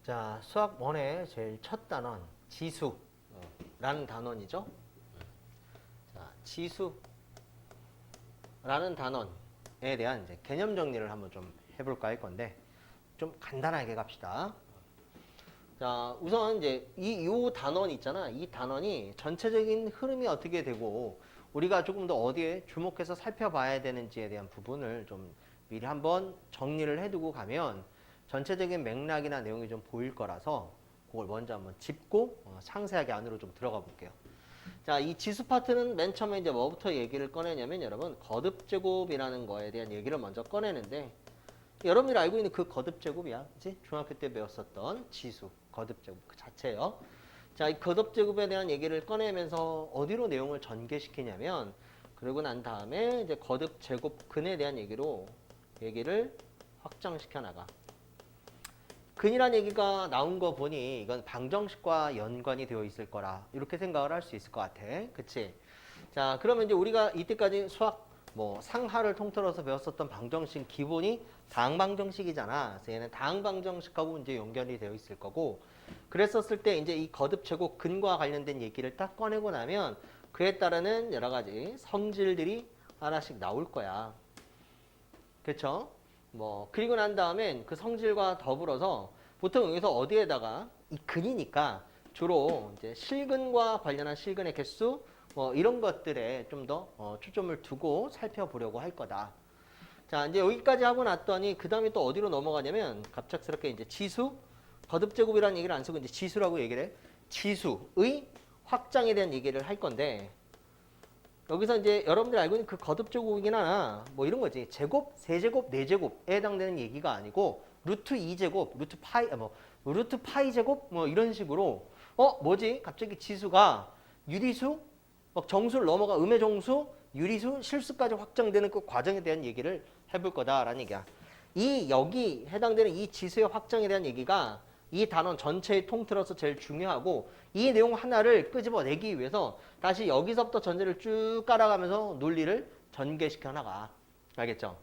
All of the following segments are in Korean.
자, 수학 1의 제일 첫 단원, 지수라는 단원이죠. 자, 지수라는 단원에 대한 이제 개념 정리를 한번 좀 해볼까 할 건데, 좀 간단하게 갑시다. 자, 우선 이제 이 단원 있잖아. 이 단원이 전체적인 흐름이 어떻게 되고, 우리가 조금 더 어디에 주목해서 살펴봐야 되는지에 대한 부분을 좀 미리 한번 정리를 해두고 가면 전체적인 맥락이나 내용이 좀 보일 거라서 그걸 먼저 한번 짚고 상세하게 안으로 좀 들어가 볼게요. 자, 이 지수 파트는 맨 처음에 이제 뭐부터 얘기를 꺼내냐면 여러분 거듭제곱이라는 거에 대한 얘기를 먼저 꺼내는데, 여러분들이 알고 있는 그 거듭제곱이야. 그치? 중학교 때 배웠었던 지수, 거듭제곱 그 자체예요. 자, 이 거듭제곱에 대한 얘기를 꺼내면서 어디로 내용을 전개시키냐면, 그러고 난 다음에 이제 거듭제곱근에 대한 얘기를 확장시켜 나가. 근이란 얘기가 나온 거 보니 이건 방정식과 연관이 되어 있을 거라 이렇게 생각을 할 수 있을 것 같아. 그치? 자, 그러면 이제 우리가 이때까지 수학 뭐 상하를 통틀어서 배웠었던 방정식 기본이 다항방정식이잖아. 그래서 얘는 다항방정식하고 이제 연결이 되어 있을 거고, 그랬었을 때 이제 이 거듭제곱 근과 관련된 얘기를 딱 꺼내고 나면 그에 따르는 여러 가지 성질들이 하나씩 나올 거야. 그렇죠? 뭐 그리고 난 다음엔 그 성질과 더불어서 보통 여기서 어디에다가 이 근이니까 주로 이제 실근과 관련한 실근의 개수 뭐 이런 것들에 좀 더 초점을 두고 살펴보려고 할 거다. 자, 이제 여기까지 하고 났더니 그 다음에 또 어디로 넘어가냐면 갑작스럽게 이제 지수, 거듭제곱이라는 얘기를 안 쓰고 이제 지수라고 얘기를 해. 지수의 확장에 대한 얘기를 할 건데, 여기서 이제 여러분들이 알고 있는 그 거듭제곱이긴 하나 뭐 이런 거지. 제곱, 세제곱, 네제곱에 해당되는 얘기가 아니고 루트 2제곱, 루트 파이 제곱 뭐 이런 식으로 뭐지? 갑자기 지수가 유리수, 막 정수를 넘어가 음의 정수, 유리수, 실수까지 확장되는 그 과정에 대한 얘기를 해볼 거다라는 얘기야. 여기 해당되는 이 지수의 확장에 대한 얘기가 이 단원 전체의 통틀어서 제일 중요하고, 이 내용 하나를 끄집어내기 위해서 다시 여기서부터 전제를 쭉 깔아가면서 논리를 전개시켜 나가. 알겠죠?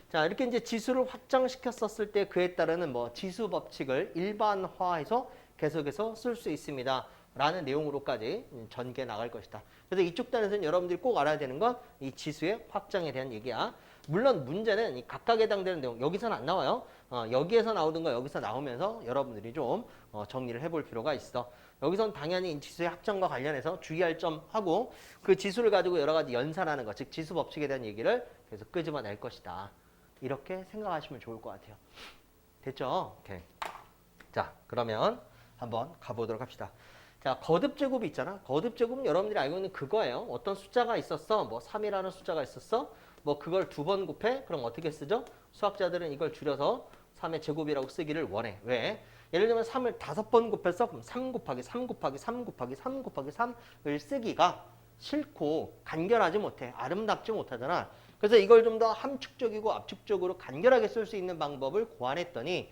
자, 이렇게 이제 지수를 확장시켰었을 때 그에 따르는 뭐 지수 법칙을 일반화해서 계속해서 쓸 수 있습니다. 라는 내용으로까지 전개 나갈 것이다. 그래서 이쪽 단에서는 여러분들이 꼭 알아야 되는 건 이 지수의 확장에 대한 얘기야. 물론 문제는 이 각각에 해당되는 내용 여기서는 안 나와요. 여기에서 나오는 거 여기서 나오면서 여러분들이 좀 정리를 해볼 필요가 있어. 여기선 당연히 지수의 확장과 관련해서 주의할 점 하고, 그 지수를 가지고 여러 가지 연산하는 것, 즉 지수 법칙에 대한 얘기를 계속 끄집어낼 것이다. 이렇게 생각하시면 좋을 것 같아요. 됐죠? 오케이. 자, 그러면 한번 가보도록 합시다. 자, 거듭제곱이 있잖아. 거듭제곱은 여러분들이 알고 있는 그거예요. 어떤 숫자가 있었어. 뭐 3이라는 숫자가 있었어. 뭐 그걸 2번 곱해. 그럼 어떻게 쓰죠? 수학자들은 이걸 줄여서 3의 제곱이라고 쓰기를 원해. 왜? 예를 들면 3을 5번 곱해서 그럼 3 곱하기 3 곱하기 3 곱하기 3 곱하기 3을 쓰기가 싫고 간결하지 못해. 아름답지 못하잖아. 그래서 이걸 좀 더 함축적이고 압축적으로 간결하게 쓸 수 있는 방법을 고안했더니,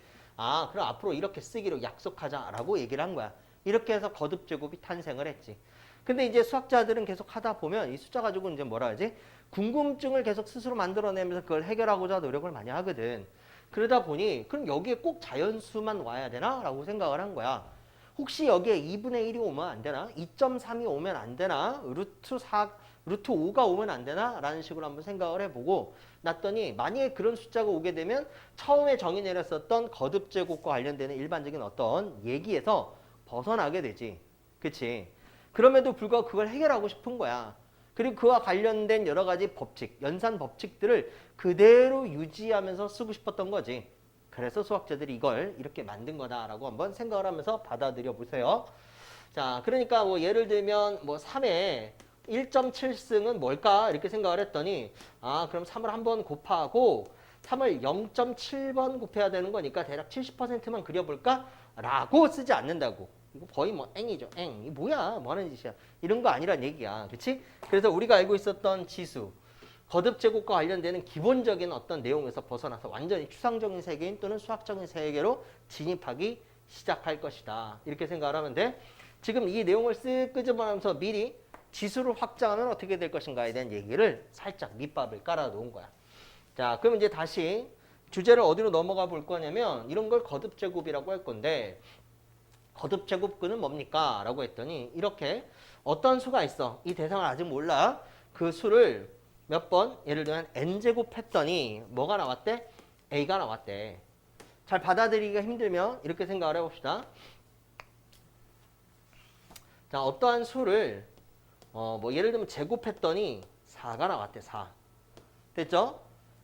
그럼 앞으로 이렇게 쓰기로 약속하자라고 얘기를 한 거야. 이렇게 해서 거듭제곱이 탄생을 했지. 근데 이제 수학자들은 계속 하다 보면 이 숫자 가지고 이제 뭐라 하지? 궁금증을 계속 스스로 만들어내면서 그걸 해결하고자 노력을 많이 하거든. 그러다 보니 그럼 여기에 꼭 자연수만 와야 되나? 라고 생각을 한 거야. 혹시 여기에 2분의 1이 오면 안 되나? 2.3이 오면 안 되나? 루트 5가 오면 안 되나? 라는 식으로 한번 생각을 해보고 났더니, 만약에 그런 숫자가 오게 되면 처음에 정의 내렸었던 거듭제곱과 관련되는 일반적인 어떤 얘기에서 벗어나게 되지. 그치? 그럼에도 불구하고 그걸 해결하고 싶은 거야. 그리고 그와 관련된 여러 가지 법칙, 연산 법칙들을 그대로 유지하면서 쓰고 싶었던 거지. 그래서 수학자들이 이걸 이렇게 만든 거다라고 한번 생각을 하면서 받아들여 보세요. 자, 그러니까 뭐 예를 들면 뭐 3의 1.7승은 뭘까? 이렇게 생각을 했더니, 그럼 3을 한번 곱하고 3을 0.7번 곱해야 되는 거니까 대략 70%만 그려볼까? 라고 쓰지 않는다고. 이거 거의 뭐 앵이죠. 앵. 이게 뭐야? 뭐 하는 짓이야? 이런 거 아니란 얘기야. 그치? 그래서 우리가 알고 있었던 지수, 거듭제곱과 관련되는 기본적인 어떤 내용에서 벗어나서 완전히 추상적인 세계인 또는 수학적인 세계로 진입하기 시작할 것이다. 이렇게 생각을 하면 돼. 지금 이 내용을 쓱 끄집어내면서 미리 지수를 확장하면 어떻게 될 것인가에 대한 얘기를 살짝 밑밥을 깔아 놓은 거야. 자, 그럼 이제 다시 주제를 어디로 넘어가 볼 거냐면 이런 걸 거듭제곱이라고 할 건데 거듭제곱근은 뭡니까? 라고 했더니 이렇게 어떤 수가 있어. 이 대상을 아직 몰라. 그 수를 몇 번? 예를 들면 n제곱 했더니 뭐가 나왔대? a가 나왔대. 잘 받아들이기가 힘들면 이렇게 생각을 해봅시다. 자, 어떠한 수를 뭐 예를 들면 제곱했더니 4가 나왔대. 4. 됐죠?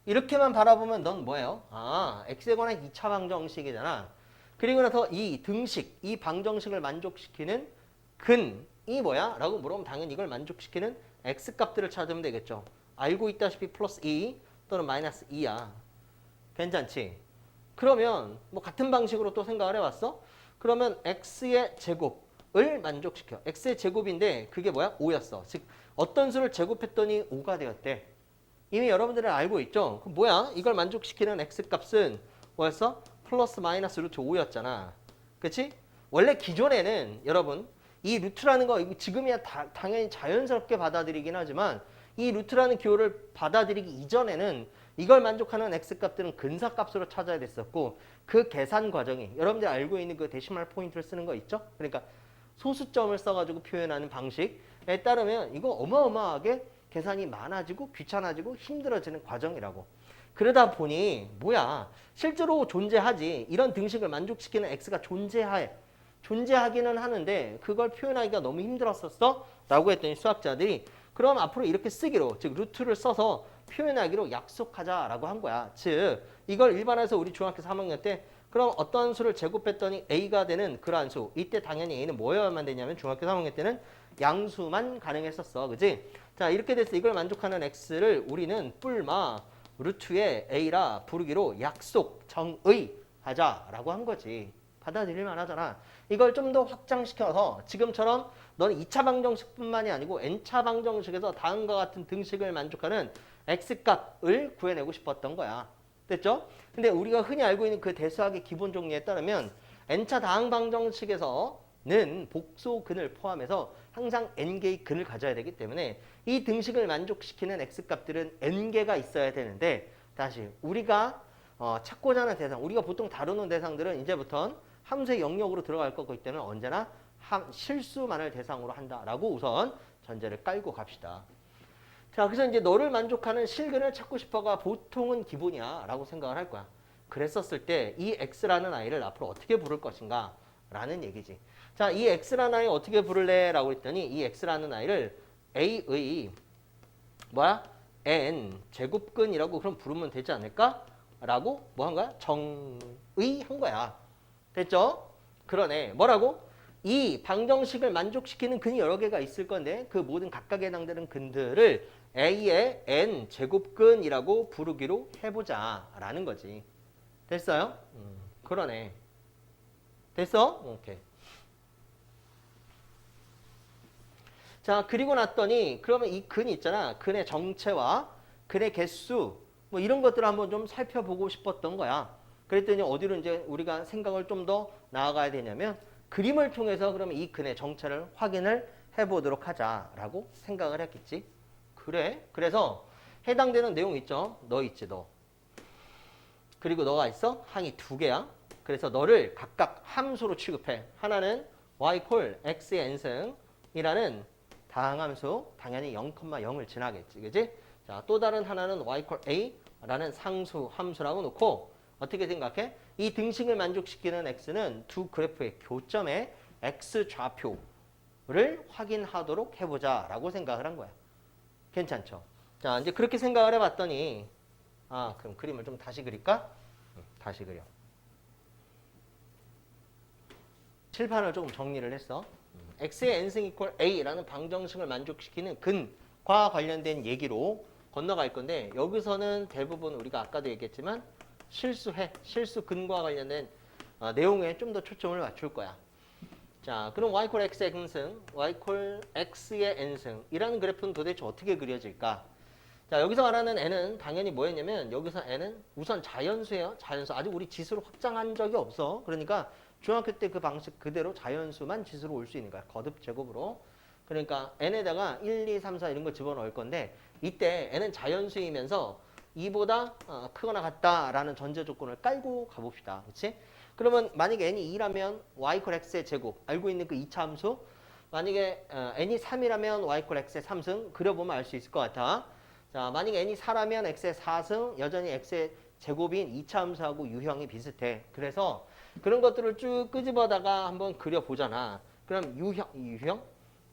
이렇게만 바라보면 넌 뭐예요? 아, x에 관한 2차 방정식이잖아. 그리고 나서 이 등식, 이 방정식을 만족시키는 근이 뭐야? 라고 물어보면 당연히 이걸 만족시키는 x값들을 찾으면 되겠죠. 알고 있다시피 플러스 2 또는 마이너스 2야. 괜찮지? 그러면 뭐 같은 방식으로 또 생각을 해봤어? 그러면 x의 제곱을 만족시켜. x의 제곱인데 그게 뭐야? 5였어. 즉 어떤 수를 제곱했더니 5가 되었대. 이미 여러분들은 알고 있죠? 그럼 뭐야? 이걸 만족시키는 x값은 뭐였어? 플러스 마이너스 루트 5였잖아. 그치? 원래 기존에는 여러분 이 루트라는 거 지금이야 당연히 자연스럽게 받아들이긴 하지만 이 루트라는 기호를 받아들이기 이전에는 이걸 만족하는 x값들은 근사값으로 찾아야 됐었고 그 계산 과정이 여러분들이 알고 있는 그 데시멀 포인트를 쓰는 거 있죠? 그러니까 소수점을 써가지고 표현하는 방식에 따르면 이거 어마어마하게 계산이 많아지고 귀찮아지고 힘들어지는 과정이라고. 그러다 보니 뭐야 실제로 존재하지 이런 등식을 만족시키는 x가 존재하기는 하는데 그걸 표현하기가 너무 힘들었었어? 라고 했더니 수학자들이 그럼 앞으로 이렇게 쓰기로 즉 루트를 써서 표현하기로 약속하자라고 한 거야. 즉 이걸 일반화해서 우리 중학교 3학년 때 그럼 어떤 수를 제곱했더니 a가 되는 그러한 수 이때 당연히 a는 뭐여야만 되냐면 중학교 3학년 때는 양수만 가능했었어. 그지? 자 이렇게 돼서 이걸 만족하는 x를 우리는 뿔마 루트의 a라 부르기로 약속 정의하자라고 한 거지. 받아들일 만하잖아. 이걸 좀 더 확장시켜서 지금처럼 너는 2차 방정식뿐만이 아니고 n차 방정식에서 다음과 같은 등식을 만족하는 x값을 구해내고 싶었던 거야. 됐죠? 근데 우리가 흔히 알고 있는 그 대수학의 기본 정리에 따르면 n차 다항 방정식에서는 복소근을 포함해서 항상 n개의 근을 가져야 되기 때문에 이 등식을 만족시키는 x값들은 n개가 있어야 되는데 다시 우리가 찾고자 하는 대상, 우리가 보통 다루는 대상들은 이제부터는 함수의 영역으로 들어갈 거기 때문에 언제나 실수만을 대상으로 한다라고 우선 전제를 깔고 갑시다. 자, 그래서 이제 너를 만족하는 실근을 찾고 싶어가 보통은 기본이야 라고 생각을 할 거야. 그랬었을 때 이 x라는 아이를 앞으로 어떻게 부를 것인가 라는 얘기지. 자, 이 x라는 아이 어떻게 부를래? 라고 했더니 이 x라는 아이를 a의 뭐야? n 제곱근이라고 그럼 부르면 되지 않을까? 라고 뭐 한 거야? 정의한 거야. 됐죠? 그러네. 뭐라고? 이 방정식을 만족시키는 근이 여러 개가 있을 건데 그 모든 각각에 해당되는 근들을 a의 n 제곱근이라고 부르기로 해보자 라는 거지. 됐어요? 그러네. 됐어? 오케이. 자, 그리고 났더니 그러면 이 근 있잖아. 근의 정체와 근의 개수 뭐 이런 것들을 한번 좀 살펴보고 싶었던 거야. 그랬더니 어디로 이제 우리가 생각을 좀 더 나아가야 되냐면 그림을 통해서 그러면 이 근의 정체를 확인을 해보도록 하자라고 생각을 했겠지. 그래? 그래서 해당되는 내용 있죠? 너 있지 너. 그리고 너가 있어? 항이 2개야. 그래서 너를 각각 함수로 취급해. 하나는 y 콜 x의 n승이라는 다항함수 당연히 0,0을 지나겠지. 그지? 자, 또 다른 하나는 y 콜 a라는 상수 함수라고 놓고 어떻게 생각해? 이 등식을 만족시키는 x는 두 그래프의 교점의 x 좌표를 확인하도록 해보자라고 생각을 한 거야. 괜찮죠? 자, 이제 그렇게 생각을 해봤더니 그럼 그림을 좀 다시 그릴까? 다시 그려. 칠판을 조금 정리를 했어. x의 n승 이퀄 a라는 방정식을 만족시키는 근과 관련된 얘기로 건너갈 건데 여기서는 대부분 우리가 아까도 얘기했지만 실수 근과 관련된 내용에 좀 더 초점을 맞출 거야. 자, 그럼 y 콜 x의 n승, y 콜 x의 n승 이라는 그래프는 도대체 어떻게 그려질까? 자, 여기서 말하는 n은 당연히 뭐였냐면 여기서 n은 우선 자연수예요. 자연수. 아직 우리 지수로 확장한 적이 없어. 그러니까 중학교 때 그 방식 그대로 자연수만 지수로 올 수 있는 거야. 거듭 제곱으로. 그러니까 n에다가 1, 2, 3, 4 이런 거 집어넣을 건데 이때 n은 자연수이면서 2보다 크거나 같다라는 전제 조건을 깔고 가봅시다. 그렇지? 그러면 만약에 n이 2라면 y = x의 제곱 알고 있는 그 2차 함수 만약에 n이 3이라면 y = x의 3승 그려보면 알 수 있을 것 같아. 자, 만약에 n이 4라면 x의 4승 여전히 x의 제곱인 2차 함수하고 유형이 비슷해. 그래서 그런 것들을 쭉 끄집어다가 한번 그려보잖아. 그럼 유형,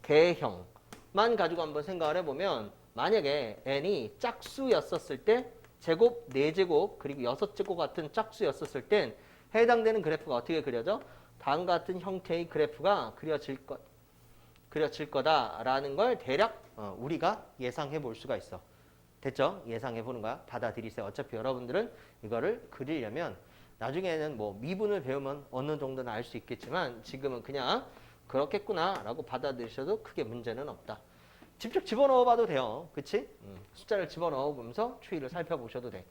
개형만 가지고 한번 생각을 해보면 만약에 n이 짝수였었을 때 제곱, 4제곱, 그리고 6제곱 같은 짝수였었을 땐 해당되는 그래프가 어떻게 그려져? 다음과 같은 형태의 그래프가 그려질 거다라는 걸 대략 우리가 예상해 볼 수가 있어. 됐죠? 예상해 보는 거야. 받아들이세요. 어차피 여러분들은 이거를 그리려면 나중에는 뭐 미분을 배우면 어느 정도는 알 수 있겠지만 지금은 그냥 그렇겠구나라고 받아들이셔도 크게 문제는 없다. 직접 집어넣어 봐도 돼요. 그치? 숫자를 집어넣어 보면서 추이를 살펴보셔도 돼.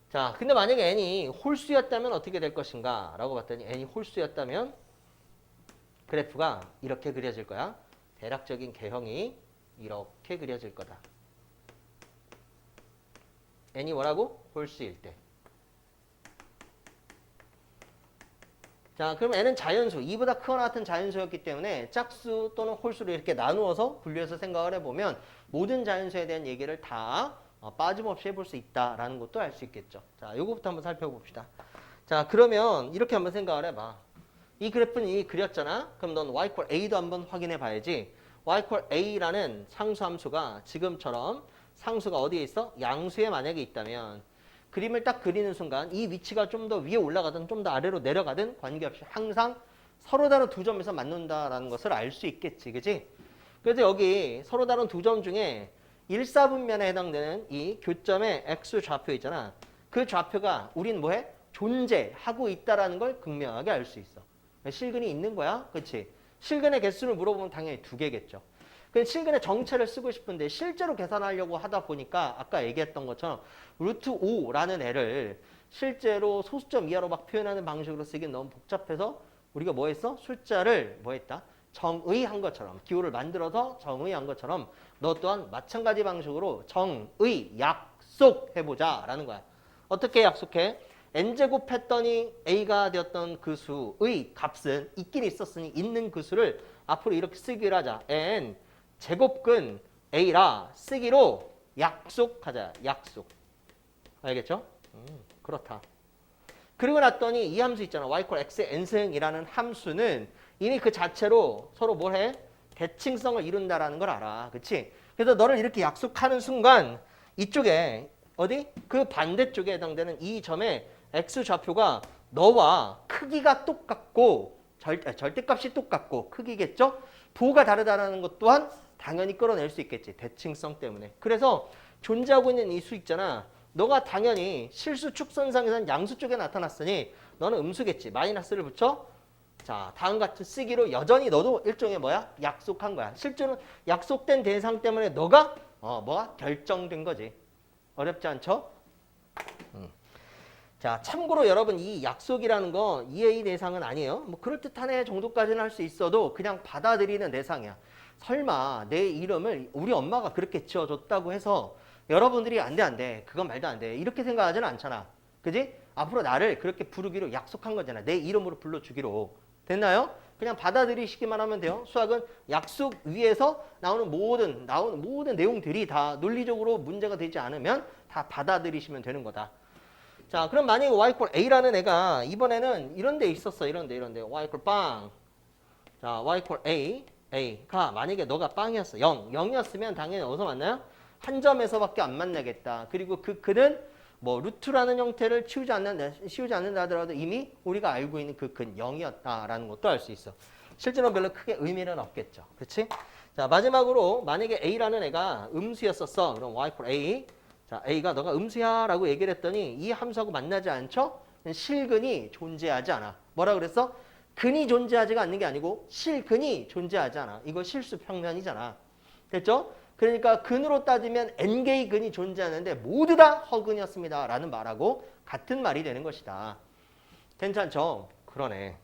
자, 근데 만약에 n이 홀수였다면 어떻게 될 것인가? 라고 봤더니 n이 홀수였다면 그래프가 이렇게 그려질 거야. 대략적인 개형이 이렇게 그려질 거다. n이 뭐라고? 홀수일 때. 자, 그럼 n은 자연수, 2보다 크거나 같은 자연수였기 때문에 짝수 또는 홀수를 이렇게 나누어서 분류해서 생각을 해보면 모든 자연수에 대한 얘기를 다 빠짐없이 해볼 수 있다라는 것도 알 수 있겠죠. 자, 요거부터 한번 살펴봅시다. 자, 그러면 이렇게 한번 생각을 해봐. 이 그래프는 이미 그렸잖아. 그럼 넌 y = a도 한번 확인해 봐야지. y = a라는 상수함수가 지금처럼 상수가 어디에 있어? 양수에 만약에 있다면 그림을 딱 그리는 순간 이 위치가 좀 더 위에 올라가든 좀 더 아래로 내려가든 관계없이 항상 서로 다른 두 점에서 맞는다라는 것을 알 수 있겠지. 그지? 그래서 여기 서로 다른 두 점 중에 1사분면에 해당되는 이 교점의 x 좌표 있잖아. 그 좌표가 우린 뭐해? 존재하고 있다라는 걸 극명하게 알 수 있어. 실근이 있는 거야. 그렇지? 실근의 개수를 물어보면 당연히 2개겠죠. 근데 실근의 정체를 쓰고 싶은데 실제로 계산하려고 하다 보니까 아까 얘기했던 것처럼 루트 5라는 애를 실제로 소수점 이하로 막 표현하는 방식으로 쓰기엔 너무 복잡해서 우리가 뭐 했어? 숫자를 뭐 했다? 정의한 것처럼 기호를 만들어서 정의한 것처럼 너 또한 마찬가지 방식으로 정의 약속해보자 라는 거야. 어떻게 약속해? n제곱 했더니 a가 되었던 그 수의 값은 있긴 있었으니 있는 그 수를 앞으로 이렇게 쓰기로 하자. n 제곱근 a라 쓰기로 약속하자. 약속. 알겠죠? 그렇다. 그리고 났더니 이 함수 있잖아. y = x의 n승이라는 함수는 이미 그 자체로 서로 뭘 해? 대칭성을 이룬다라는 걸 알아. 그치? 그래서 너를 이렇게 약속하는 순간 이쪽에 어디? 그 반대쪽에 해당되는 이 점의 x 좌표가 너와 크기가 똑같고 절대값이 똑같고 크기겠죠? 부호가 다르다라는 것 또한 당연히 끌어낼 수 있겠지. 대칭성 때문에. 그래서 존재하고 있는 이 수 있잖아. 너가 당연히 실수 축선상에서는 양수 쪽에 나타났으니 너는 음수겠지. 마이너스를 붙여. 자, 다음 같은 쓰기로 여전히 너도 일종의 뭐야? 약속한 거야. 실제로 약속된 대상 때문에 너가 뭐가 결정된 거지. 어렵지 않죠? 자, 참고로 여러분 이 약속이라는 거 이해의 대상은 아니에요. 뭐 그럴듯하네 정도까지는 할 수 있어도 그냥 받아들이는 대상이야. 설마 내 이름을 우리 엄마가 그렇게 지어줬다고 해서 여러분들이 안 돼. 그건 말도 안 돼. 이렇게 생각하지는 않잖아. 그지? 앞으로 나를 그렇게 부르기로 약속한 거잖아. 내 이름으로 불러주기로. 됐나요? 그냥 받아들이시기만 하면 돼요. 수학은 약속 위에서 나오는 모든 내용들이 다 논리적으로 문제가 되지 않으면 다 받아들이시면 되는 거다. 자, 그럼 만약에 y = a라는 애가 이번에는 이런 데 있었어. 이런 데. y = 빵. 자, y = a가 만약에 너가 빵이었어. 0이었으면 당연히 어디서 만나요? 한 점에서밖에 안 만나겠다. 그리고 그는 뭐 루트라는 형태를 씌우지 않는다 하더라도 이미 우리가 알고 있는 그 근 0이었다라는 것도 알 수 있어. 실제로 별로 크게 의미는 없겠죠. 그렇지? 자, 마지막으로 만약에 a라는 애가 음수였었어. 그럼 y = a. 자, a가 너가 음수야 라고 얘기를 했더니 이 함수하고 만나지 않죠? 실근이 존재하지 않아. 뭐라 그랬어? 근이 존재하지가 않는 게 아니고 실근이 존재하지 않아. 이거 실수 평면이잖아. 됐죠? 그러니까 근으로 따지면 n개의 근이 존재하는데 모두 다 허근이었습니다 라는 말하고 같은 말이 되는 것이다. 괜찮죠? 그러네.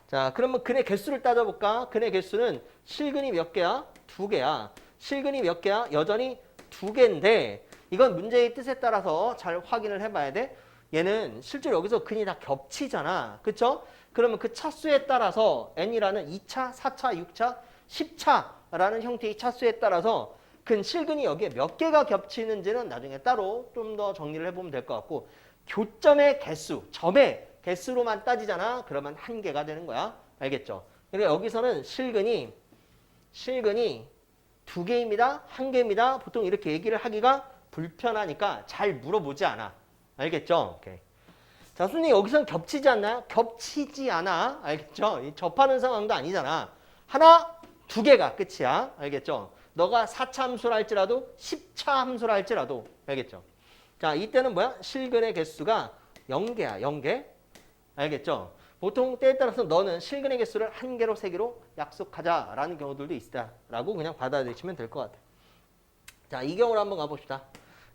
자, 그러면 근의 개수를 따져볼까? 근의 개수는 실근이 몇 개야? 2개야. 실근이 몇 개야? 여전히 2개인데 이건 문제의 뜻에 따라서 잘 확인을 해봐야 돼. 얘는 실제로 여기서 근이 다 겹치잖아. 그쵸? 그러면 그 차수에 따라서 n이라는 2차, 4차, 6차, 10차라는 형태의 차수에 따라서 실근이 여기에 몇 개가 겹치는지는 나중에 따로 좀 더 정리를 해보면 될 것 같고 교점의 개수, 점의 개수로만 따지잖아. 그러면 한 개가 되는 거야. 알겠죠? 그러니까 여기서는 실근이 두 개입니다. 한 개입니다. 보통 이렇게 얘기를 하기가 불편하니까 잘 물어보지 않아. 알겠죠? 오케이. 자, 순위 여기서는 겹치지 않나요? 겹치지 않아. 알겠죠? 접하는 상황도 아니잖아. 하나, 두 개가 끝이야. 알겠죠? 너가 4차 함수를 할지라도 10차 함수를 할지라도 알겠죠? 자, 이때는 뭐야? 실근의 개수가 0개야. 0개. 알겠죠? 보통 때에 따라서 너는 실근의 개수를 1개로 3개로 약속하자라는 경우들도 있다라고 그냥 받아들이시면 될 것 같아. 자, 이 경우로 한번 가봅시다.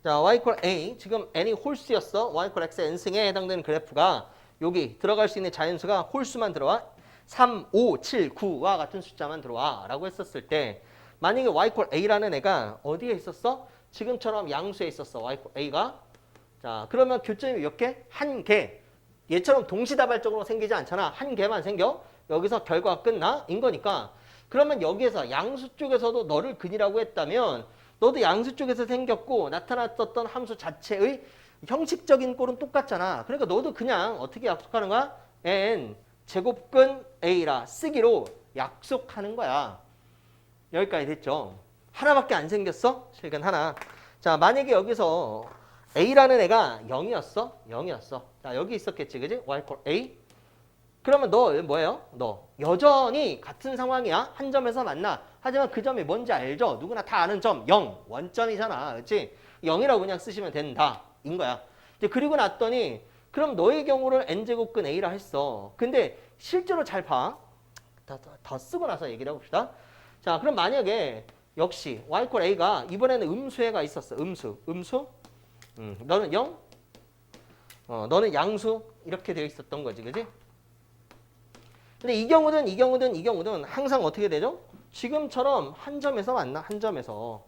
자, y equal a. 지금 n이 홀수였어. y equal x의 n승에 해당되는 그래프가 여기 들어갈 수 있는 자연수가 홀수만 들어와. 3, 5, 7, 9와 같은 숫자만 들어와 라고 했었을 때 만약에 y equal a라는 애가 어디에 있었어? 지금처럼 양수에 있었어. y equal a가. 자, 그러면 교점이 몇 개? 한 개. 얘처럼 동시다발적으로 생기지 않잖아. 한 개만 생겨. 여기서 결과가 끝나? 인 거니까. 그러면 여기에서 양수 쪽에서도 너를 근이라고 했다면 너도 양수 쪽에서 생겼고 나타났었던 함수 자체의 형식적인 꼴은 똑같잖아. 그러니까 너도 그냥 어떻게 약속하는 거야? n 제곱근 a라 쓰기로 약속하는 거야. 여기까지 됐죠? 하나밖에 안 생겼어? 실근 하나. 자, 만약에 여기서 a라는 애가 0이었어? 0이었어. 자, 여기 있었겠지, 그지? y equal a. 그러면 너 뭐예요? 너 여전히 같은 상황이야. 한 점에서 만나. 하지만 그 점이 뭔지 알죠? 누구나 다 아는 점 0. 원점이잖아. 그렇지? 0이라고 그냥 쓰시면 된다. 인 거야. 이제 그리고 났더니 그럼 너의 경우를 n제곱근 a라 했어. 근데 실제로 잘 봐. 더 쓰고 나서 얘기를 해봅시다. 자, 그럼 만약에 역시 y equal a가 이번에는 음수애가 있었어. 음수. 너는 0? 너는 양수 이렇게 되어 있었던 거지. 그지? 근데 이 경우든 항상 어떻게 되죠? 지금처럼 한 점에서 만나. 한 점에서.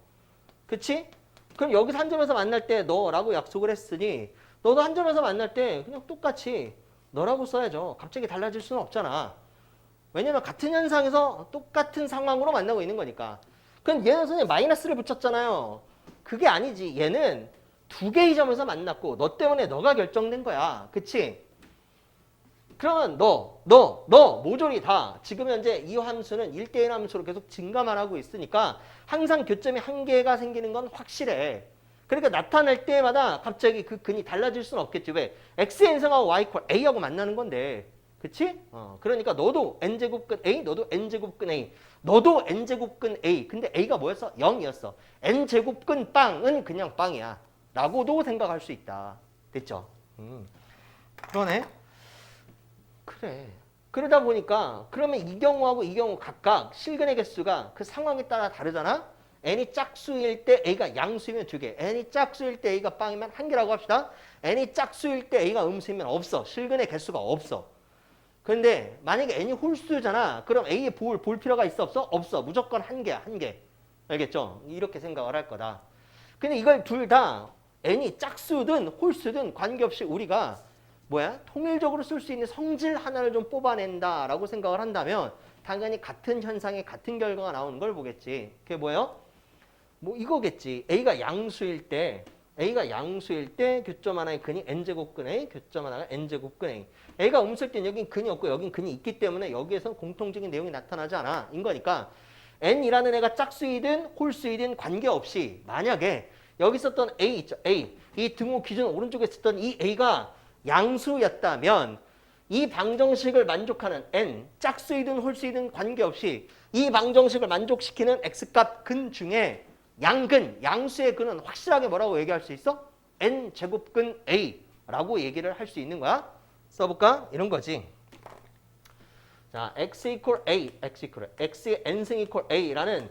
그치? 그럼 여기서 한 점에서 만날 때 너라고 약속을 했으니 너도 한 점에서 만날 때 그냥 똑같이 너라고 써야죠. 갑자기 달라질 수는 없잖아. 왜냐면 같은 현상에서 똑같은 상황으로 만나고 있는 거니까. 그럼 얘는 선생님 마이너스를 붙였잖아요. 그게 아니지. 얘는 두 개의 점에서 만났고 너 때문에 너가 결정된 거야. 그치? 그러면 너 모조리 다 지금 현재 이 함수는 1대1 함수로 계속 증가만 하고 있으니까 항상 교점이 한 개가 생기는 건 확실해. 그러니까 나타날 때마다 갑자기 그 근이 달라질 수는 없겠지. 왜? x의 n승하고 y equal a하고 만나는 건데. 그치? 그러니까 너도 n제곱근 a, 너도 n제곱근 a, 너도 n제곱근 a. 근데 a가 뭐였어? 0이었어. n제곱근 빵은 그냥 빵이야. 라고도 생각할 수 있다. 됐죠? 그러네. 그래. 그러다 보니까 그러면 이 경우하고 이 경우 각각 실근의 개수가 그 상황에 따라 다르잖아. n이 짝수일 때 a가 양수이면 2개. n이 짝수일 때 a가 빵이면 1개라고 합시다. n이 짝수일 때 a가 음수이면 없어. 실근의 개수가 없어. 근데 만약에 n이 홀수잖아. 그럼 a의 볼 필요가 있어 없어? 없어. 무조건 1개야. 1개. 알겠죠? 이렇게 생각을 할 거다. 근데 이걸 둘 다 n이 짝수든 홀수든 관계없이 우리가 통일적으로 쓸 수 있는 성질 하나를 좀 뽑아낸다라고 생각을 한다면 당연히 같은 현상에 같은 결과가 나오는 걸 보겠지. 그게 뭐예요? 뭐 이거겠지. A가 양수일 때 교점 하나의 근이 n제곱근 A, 교점 하나가 n제곱근 A. A가 음수일 땐 여긴 근이 없고 여긴 근이 있기 때문에 여기에서 공통적인 내용이 나타나지 않아. 인 거니까 n이라는 애가 짝수이든 홀수이든 관계없이 만약에 여기 있었던 A 있죠. A. 이 등호 기준 오른쪽에 있었던 이 A가 양수였다면 이 방정식을 만족하는 n, 짝수이든 홀수이든 관계없이 이 방정식을 만족시키는 x값 근 중에 양근, 양수의 근은 확실하게 뭐라고 얘기할 수 있어? n제곱근 a라고 얘기를 할 수 있는 거야. 써볼까? 이런 거지. 자, x equal a, x의 n승 equal a라는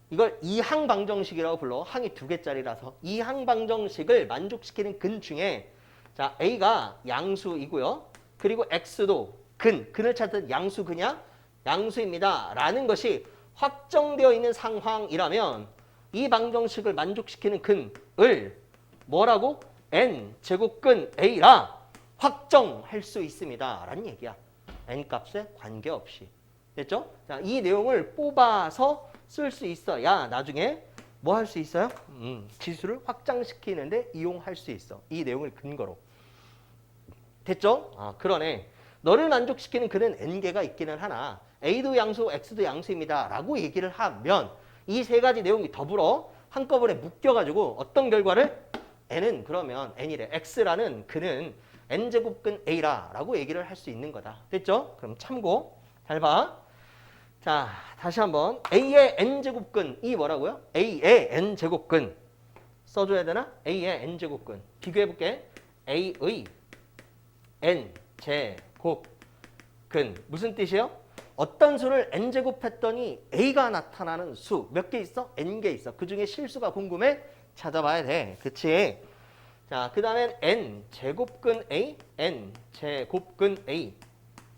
이걸 이항 방정식이라고 불러. 항이 2개짜리라서 이항 방정식을 만족시키는 근 중에 자, a가 양수이고요. 그리고 x도 근을 찾은 양수근이야? 양수입니다. 라는 것이 확정되어 있는 상황이라면 이 방정식을 만족시키는 근을 뭐라고? n 제곱근 a라 확정할 수 있습니다. 라는 얘기야. n 값에 관계없이. 됐죠? 자, 이 내용을 뽑아서 쓸 수 있어야 나중에 뭐 할 수 있어요? 지수를 확장시키는데 이용할 수 있어. 이 내용을 근거로. 됐죠? 아, 그러네. 너를 만족시키는 그는 n개가 있기는 하나 a도 양수, x도 양수입니다. 라고 얘기를 하면 이 세 가지 내용이 더불어 한꺼번에 묶여가지고 어떤 결과를? n은 그러면 n이래. x라는 그는 n제곱근 a라 라고 얘기를 할 수 있는 거다. 됐죠? 그럼 참고. 잘 봐. 자, 다시 한번 a의 n제곱근 이 뭐라고요? a의 n제곱근 써줘야 되나? a의 n제곱근 비교해볼게. a의 n제곱근 무슨 뜻이에요? 어떤 수를 n제곱했더니 a가 나타나는 수 몇 개 있어? n개 있어. 그 중에 실수가 궁금해? 찾아봐야 돼. 그치? 자, 그 다음엔 n제곱근 a, n제곱근 a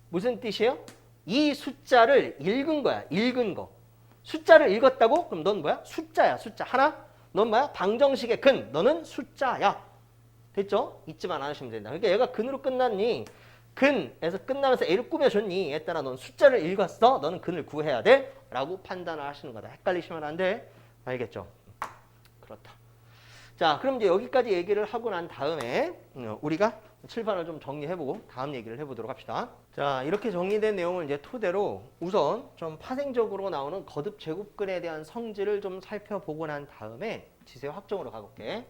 무슨 뜻이에요? 이 숫자를 읽은 거야. 읽은 거. 숫자를 읽었다고? 그럼 넌 뭐야? 숫자야. 숫자. 하나? 넌 뭐야? 방정식의 근. 너는 숫자야. 됐죠? 잊지만 않으시면 된다. 그러니까 얘가 근으로 끝났니? 근에서 끝나면서 a를 꾸며줬니? 에 따라 넌 숫자를 읽었어. 너는 근을 구해야 돼. 라고 판단을 하시는 거다. 헷갈리시면 안 돼. 알겠죠? 그렇다. 자, 그럼 이제 여기까지 얘기를 하고 난 다음에 우리가 칠판을 좀 정리해보고 다음 얘기를 해보도록 합시다. 자, 이렇게 정리된 내용을 이제 토대로 우선 좀 파생적으로 나오는 거듭 제곱근에 대한 성질을 좀 살펴보고 난 다음에 지수의 확정으로 가볼게.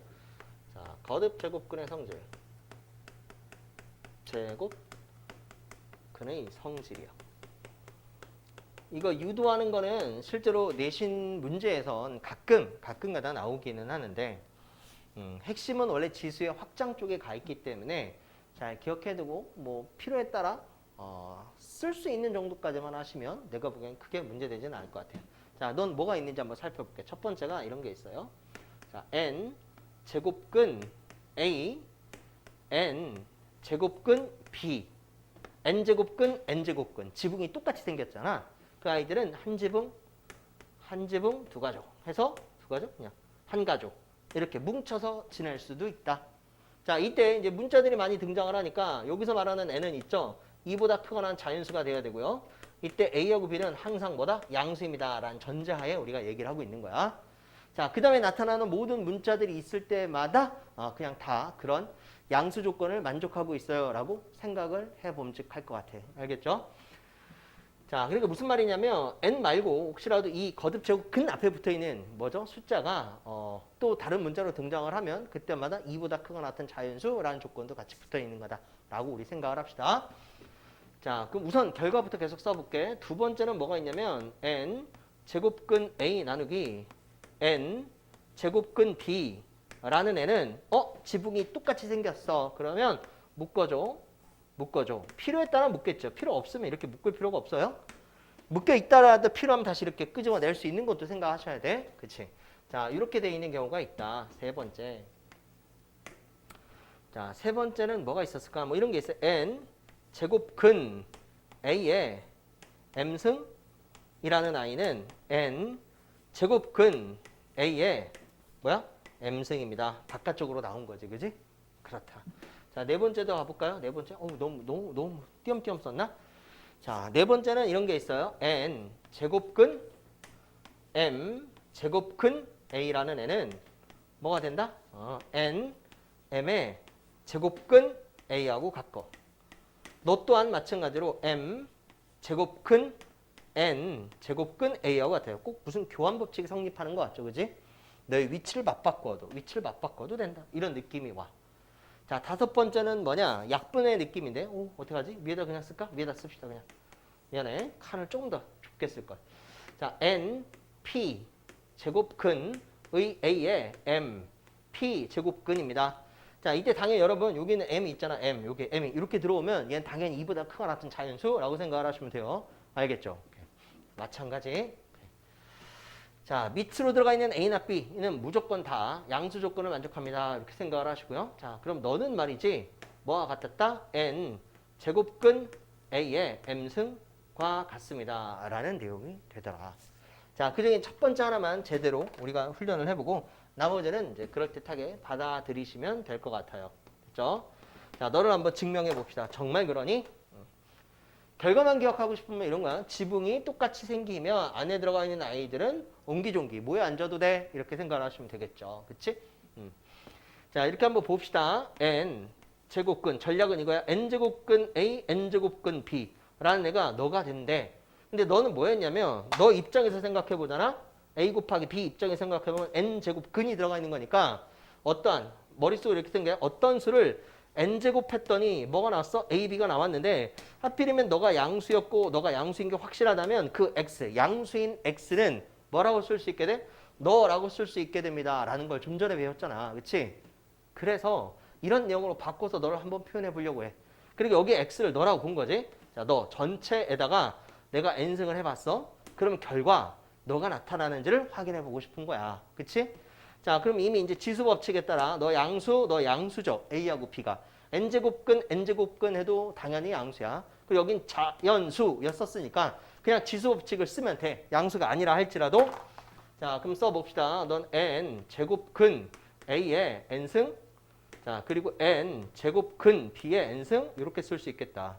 자, 거듭 제곱근의 성질. 제곱근의 성질이요. 이거 유도하는 거는 실제로 내신 문제에선 가끔가다 나오기는 하는데 핵심은 원래 지수의 확장 쪽에 가 있기 때문에 잘 기억해두고 뭐 필요에 따라 쓸 수 있는 정도까지만 하시면 내가 보기엔 크게 문제되지는 않을 것 같아요. 자, 넌 뭐가 있는지 한번 살펴볼게. 첫 번째가 이런 게 있어요. 자, n 제곱근 a, n 제곱근 b, n 제곱근, n 제곱근 지붕이 똑같이 생겼잖아. 그 아이들은 한 지붕, 두 가족 해서 두 가족 그냥 한 가족 이렇게 뭉쳐서 지낼 수도 있다. 자, 이때 이제 문자들이 많이 등장을 하니까 여기서 말하는 n은 있죠. 2보다 크거나 자연수가 돼야 되고요. 이때 a하고 b는 항상 뭐다? 양수입니다. 라는 전제하에 우리가 얘기를 하고 있는 거야. 자, 그 다음에 나타나는 모든 문자들이 있을 때마다 그냥 다 그런 양수 조건을 만족하고 있어요. 라고 생각을 해봄직할 것 같아. 알겠죠? 자, 그러니까 무슨 말이냐면 n 말고 혹시라도 이 거듭 제곱 근 앞에 붙어있는 뭐죠? 숫자가 또 다른 문자로 등장을 하면 그때마다 2보다 크거나 같은 자연수라는 조건도 같이 붙어있는 거다. 라고 우리 생각을 합시다. 자, 그럼 우선 결과부터 계속 써볼게. 두 번째는 뭐가 있냐면 n 제곱근 a 나누기 n 제곱근 b 라는 애는 지붕이 똑같이 생겼어. 그러면 묶어줘. 필요에 따라 묶겠죠. 필요 없으면 이렇게 묶을 필요가 없어요. 묶여 있다라도 필요하면 다시 이렇게 끄집어낼 수 있는 것도 생각하셔야 돼. 그치? 자, 이렇게 돼 있는 경우가 있다. 세 번째. 자, 세 번째는 뭐가 있었을까? 뭐 이런 게 있어요. n 제곱근 a의 m승이라는 아이는 n 제곱근 a의 뭐야? m승입니다. 바깥쪽으로 나온 거지. 그지? 그렇다. 자, 네 번째도 가볼까요? 네 번째. 너무 띄엄띄엄 썼나? 자, 네 번째는 이런 게 있어요. n 제곱근 m 제곱근 a라는 애는 뭐가 된다? n m의 제곱근 a하고 같고 너 또한 마찬가지로 m 제곱근 n 제곱근 a하고 같아요. 꼭 무슨 교환 법칙이 성립하는 것 같죠, 그지? 너의 위치를 맞바꿔도 된다. 이런 느낌이 와. 자, 다섯 번째는 뭐냐? 약분의 느낌인데, 어떡하지? 위에다 그냥 쓸까? 위에다 씁시다, 그냥. 미안해. 칸을 조금 더 좁게 쓸걸. 자, n, p, 제곱근의 a의 m, p, 제곱근입니다. 자, 이때 당연히 여러분, 여기는 m이 있잖아, 여기 m이. 이렇게 들어오면 얘는 당연히 2보다 크거나 같은 자연수라고 생각을 하시면 돼요. 알겠죠? 마찬가지. 자, 밑으로 들어가 있는 A나 B는 무조건 다 양수 조건을 만족합니다. 이렇게 생각을 하시고요. 자, 그럼 너는 말이지 뭐와 같았다? n 제곱근 A의 m승과 같습니다. 라는 내용이 되더라. 자, 그중에 첫 번째 하나만 제대로 우리가 훈련을 해보고 나머지는 이제 그럴듯하게 받아들이시면 될 것 같아요. 됐죠? 자, 너를 한번 증명해 봅시다. 정말 그러니? 결과만 기억하고 싶으면 이런 거야. 지붕이 똑같이 생기면 안에 들어가 있는 아이들은 옹기종기 모여 앉아도 돼. 이렇게 생각하시면 되겠죠. 그치? 자, 이렇게 한번 봅시다. n 제곱근 전략은 이거야. n 제곱근 a, n 제곱근 b 라는 애가 너가 된대. 근데 너는 뭐였냐면 너 입장에서 생각해 보잖아. a 곱하기 b 입장에서 생각해 보면 n 제곱근이 들어가 있는 거니까 어떠한 머릿속에 이렇게 생겨요. 어떤 수를 n제곱 했더니 뭐가 나왔어? ab가 나왔는데 하필이면 너가 양수였고 너가 양수인 게 확실하다면 그 x, 양수인 x는 뭐라고 쓸 수 있게 돼? 너라고 쓸 수 있게 됩니다. 라는 걸 좀 전에 배웠잖아. 그치? 그래서 이런 내용으로 바꿔서 너를 한번 표현해 보려고 해. 그리고 여기 x를 너라고 본 거지. 자, 너 전체에다가 내가 n승을 해봤어. 그러면 결과 너가 나타나는지를 확인해 보고 싶은 거야. 그치? 자, 그럼 이미 이제 지수 법칙에 따라 너 양수죠. A하고 B가. N제곱근 해도 당연히 양수야. 그리고 여긴 자연수였었으니까 그냥 지수 법칙을 쓰면 돼. 양수가 아니라 할지라도. 자, 그럼 써봅시다. 넌 N제곱근 A의 N승. 자, 그리고 N제곱근 B의 N승. 이렇게 쓸 수 있겠다.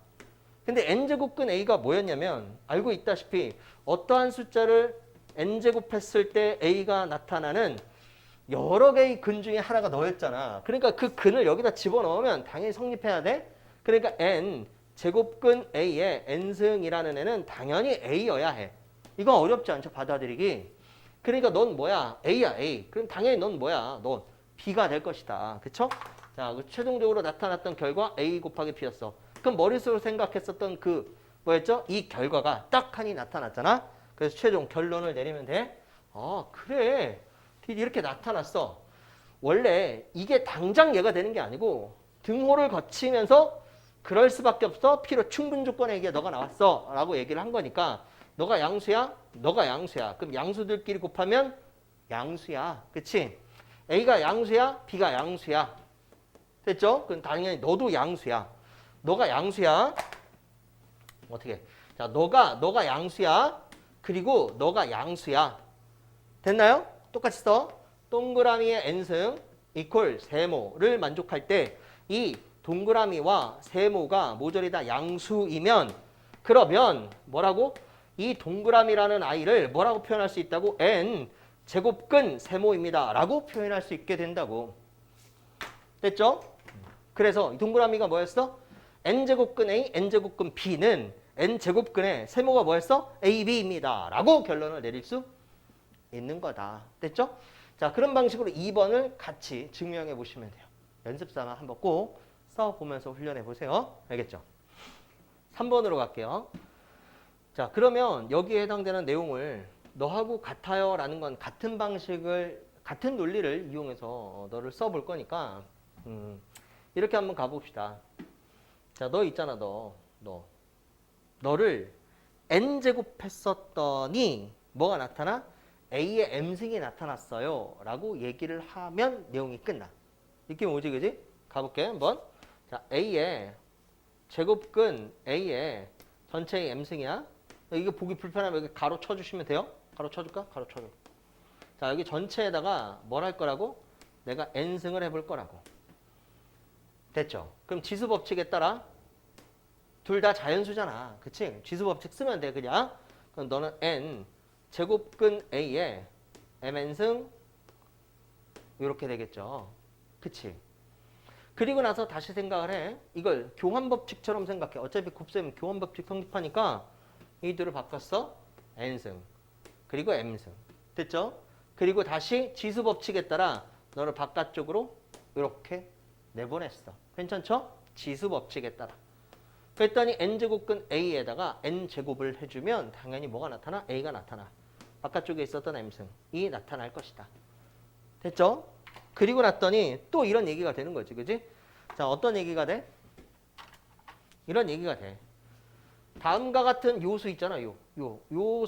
근데 N제곱근 A가 뭐였냐면 알고 있다시피 어떠한 숫자를 N제곱했을 때 A가 나타나는 여러 개의 근 중에 하나가 너였잖아. 그러니까 그 근을 여기다 집어넣으면 당연히 성립해야 돼. 그러니까 n 제곱근 a의 n승이라는 애는 당연히 a여야 해. 이건 어렵지 않죠, 받아들이기. 그러니까 넌 뭐야? a야, a. 그럼 당연히 넌 뭐야? 넌 b가 될 것이다. 그쵸? 자, 최종적으로 나타났던 결과 a 곱하기 b였어. 그럼 머릿속으로 생각했었던 그 뭐였죠? 이 결과가 딱 하니 나타났잖아. 그래서 최종 결론을 내리면 돼. 그래. 이렇게 나타났어. 원래 이게 당장 얘가 되는 게 아니고 등호를 거치면서 그럴 수밖에 없어. 필요 충분 조건에 이게 너가 나왔어. 라고 얘기를 한 거니까 너가 양수야? 너가 양수야. 그럼 양수들끼리 곱하면 양수야. 그치? A가 양수야? B가 양수야. 됐죠? 그럼 당연히 너도 양수야. 너가 양수야. 어떻게? 자, 너가 양수야. 그리고 너가 양수야. 됐나요? 똑같이 써. 동그라미의 n승 이퀄 세모를 만족할 때 이 동그라미와 세모가 모조리 다 양수이면 그러면 뭐라고? 이 동그라미라는 아이를 뭐라고 표현할 수 있다고? n 제곱근 세모입니다. 라고 표현할 수 있게 된다고. 됐죠? 그래서 이 동그라미가 뭐였어? n제곱근 a, n제곱근 b는 n제곱근의 세모가 뭐였어? ab입니다. 라고 결론을 내릴 수 있는 거다. 됐죠? 자, 그런 방식으로 2번을 같이 증명해 보시면 돼요. 연습삼아 한번 꼭 써보면서 훈련해 보세요. 알겠죠? 3번으로 갈게요. 자, 그러면 여기에 해당되는 내용을 너하고 같아요 라는 건 같은 방식을, 같은 논리를 이용해서 너를 써볼 거니까 이렇게 한번 가봅시다. 자, 너 있잖아, 너를 n제곱 했었더니 뭐가 나타나? A의 M승이 나타났어요. 라고 얘기를 하면 내용이 끝나. 느낌 오지, 그지? 가볼게, 한번. 자, A의 제곱근 A의 전체의 M승이야. 이게 보기 불편하면 여기 가로 쳐주시면 돼요. 가로 쳐줄까? 가로 쳐줘. 자, 여기 전체에다가 뭘 할 거라고? 내가 N승을 해볼 거라고. 됐죠? 그럼 지수 법칙에 따라 둘 다 자연수잖아. 그치? 지수 법칙 쓰면 돼, 그냥. 그럼 너는 N 제곱근 A에 Mn승 이렇게 되겠죠. 그치? 그리고 나서 다시 생각을 해. 이걸 교환법칙처럼 생각해. 어차피 곱셈은 교환법칙 성립하니까 이 둘을 바꿨어. N승 그리고 M승. 됐죠? 그리고 다시 지수법칙에 따라 너를 바깥쪽으로 이렇게 내보냈어. 괜찮죠? 지수법칙에 따라. 그랬더니 n제곱근 A에다가 n제곱을 해주면 당연히 뭐가 나타나? A가 나타나. 바깥쪽에 있었던 M승이 나타날 것이다. 됐죠? 그리고 났더니 또 이런 얘기가 되는 거지. 그지? 자, 어떤 얘기가 돼? 이런 얘기가 돼. 다음과 같은 요수 있잖아. 요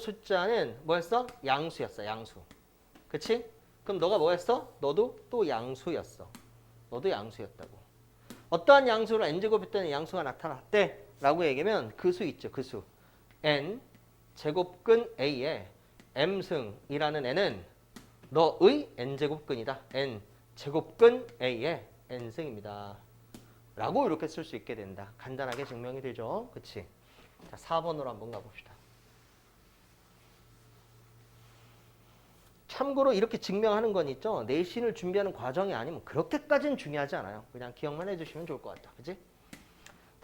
숫자는 뭐였어? 양수였어. 양수. 그치? 그럼 너가 뭐였어? 너도 또 양수였어. 너도 양수였다고. 어떠한 양수를 n제곱 했더니 양수가 나타났대. 라고 얘기하면 그 수 있죠. 그 수. n 제곱근 A에 M승이라는 애는 너의 n제곱근이다. n제곱근 A의 n승입니다. 라고 이렇게 쓸 수 있게 된다. 간단하게 증명이 되죠. 그치? 자, 4번으로 한번 가봅시다. 참고로 이렇게 증명하는 건 있죠. 내신을 준비하는 과정이 아니면 그렇게까지는 중요하지 않아요. 그냥 기억만 해주시면 좋을 것 같다. 그치?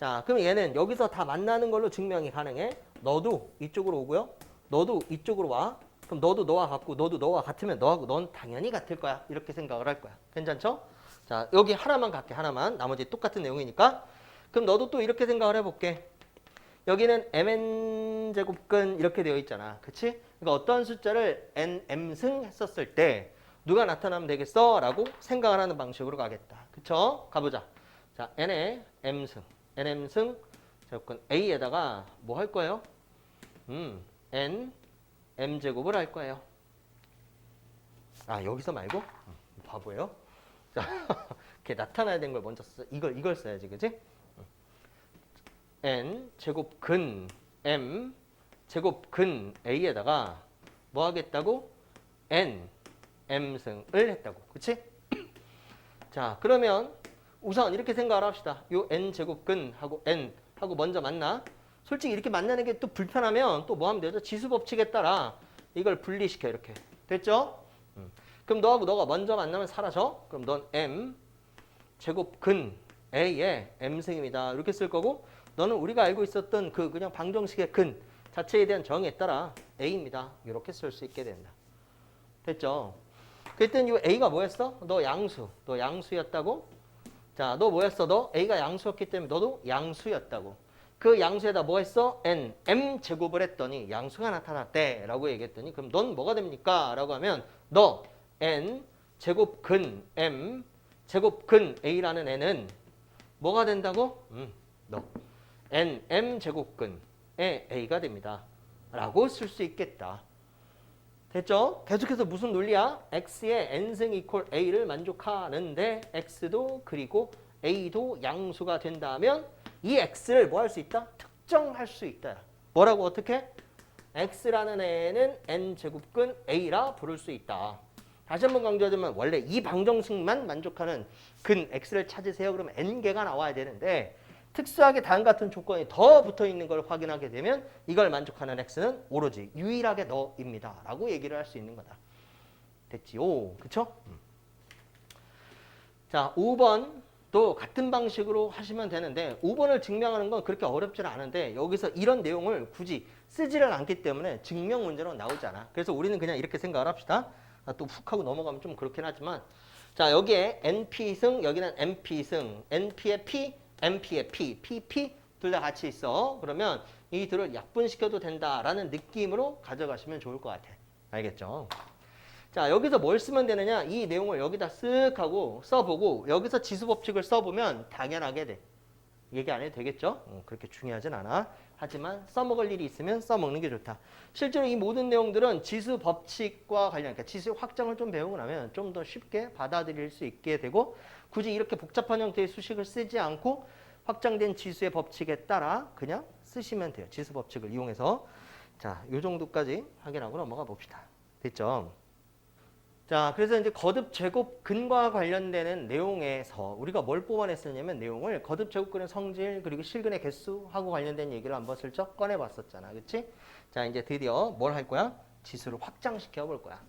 자, 그럼 얘는 여기서 다 만나는 걸로 증명이 가능해. 너도 이쪽으로 오고요. 너도 이쪽으로 와. 그럼 너도 너와 같고 너도 너와 같으면 너하고 넌 당연히 같을 거야. 이렇게 생각을 할 거야. 괜찮죠? 자, 여기 하나만 갈게. 하나만. 나머지 똑같은 내용이니까. 그럼 너도 또 이렇게 생각을 해볼게. 여기는 mn제곱근 이렇게 되어 있잖아. 그치? 그러니까 어떤 숫자를 nm승 했었을 때 누가 나타나면 되겠어? 라고 생각을 하는 방식으로 가겠다. 그쵸? 가보자. 자, n의 m승. nm승 제곱근 A에다가 뭐 할 거예요? n m제곱을 할 거예요. 아, 여기서 말고? 바보예요? 자, 이렇게 나타나야 되는 걸 먼저 써. 이걸 써야지, 그지? n 제곱근 m 제곱근 A에다가 뭐 하겠다고? n m승을 했다고. 그치? 자, 그러면 우선 이렇게 생각을 합시다. 요 n 제곱근 하고 n 하고 먼저 만나. 솔직히 이렇게 만나는 게 또 불편하면 또 뭐 하면 되죠? 지수 법칙에 따라 이걸 분리시켜. 이렇게. 됐죠? 그럼 너하고 너가 먼저 만나면 사라져. 그럼 넌 m 제곱근 A의 m승입니다. 이렇게 쓸 거고 너는 우리가 알고 있었던 그 그냥 방정식의 근 자체에 대한 정의에 따라 A입니다. 이렇게 쓸 수 있게 된다. 됐죠? 그랬더니 이 A가 뭐였어? 너 양수. 너 양수였다고? 자, 너 뭐였어? 너 A가 양수였기 때문에 너도 양수였다고. 그 양수에다 뭐 했어? n, m 제곱을 했더니 양수가 나타났대 라고 얘기했더니 그럼 넌 뭐가 됩니까? 라고 하면 너 n 제곱근 m 제곱근 A라는 n은 뭐가 된다고? 너 n, m 제곱근의 A가 됩니다. 라고 쓸 수 있겠다. 됐죠? 계속해서 무슨 논리야? x의 n승 이퀄 a를 만족하는데 x도 그리고 a도 양수가 된다면 이 x를 뭐 할 수 있다? 특정할 수 있다. 뭐라고 어떻게? x라는 애는 n제곱근 a라 부를 수 있다. 다시 한번 강조하자면 원래 이 방정식만 만족하는 근 x를 찾으세요. 그러면 n개가 나와야 되는데 특수하게 다음 같은 조건이 더 붙어있는 걸 확인하게 되면 이걸 만족하는 x는 오로지 유일하게 너입니다. 라고 얘기를 할 수 있는 거다. 됐지요? 그쵸? 자, 5번도 같은 방식으로 하시면 되는데 5번을 증명하는 건 그렇게 어렵지는 않은데 여기서 이런 내용을 굳이 쓰지를 않기 때문에 증명 문제로 나오지 않아. 그래서 우리는 그냥 이렇게 생각을 합시다. 또 훅 하고 넘어가면 좀 그렇긴 하지만 자, 여기에 NP승, 여기는 NP승, NP의 P, MP의 P, PP 둘 다 같이 있어. 그러면 이 둘을 약분시켜도 된다라는 느낌으로 가져가시면 좋을 것 같아. 알겠죠? 자, 여기서 뭘 쓰면 되느냐? 이 내용을 여기다 쓱 하고 써보고 여기서 지수법칙을 써보면 당연하게 돼. 얘기 안 해도 되겠죠? 그렇게 중요하진 않아. 하지만 써먹을 일이 있으면 써먹는 게 좋다. 실제로 이 모든 내용들은 지수 법칙과 관련, 그러니까 지수 확장을 좀 배우고 나면 좀 더 쉽게 받아들일 수 있게 되고 굳이 이렇게 복잡한 형태의 수식을 쓰지 않고 확장된 지수의 법칙에 따라 그냥 쓰시면 돼요. 지수 법칙을 이용해서. 자, 요 정도까지 확인하고 넘어가 봅시다. 됐죠? 자, 그래서 이제 거듭 제곱근과 관련되는 내용에서 우리가 뭘 뽑아냈었냐면 내용을 거듭 제곱근의 성질 그리고 실근의 개수하고 관련된 얘기를 한번 슬쩍 꺼내봤었잖아. 그치? 자, 이제 드디어 뭘 할 거야? 지수를 확장시켜 볼 거야.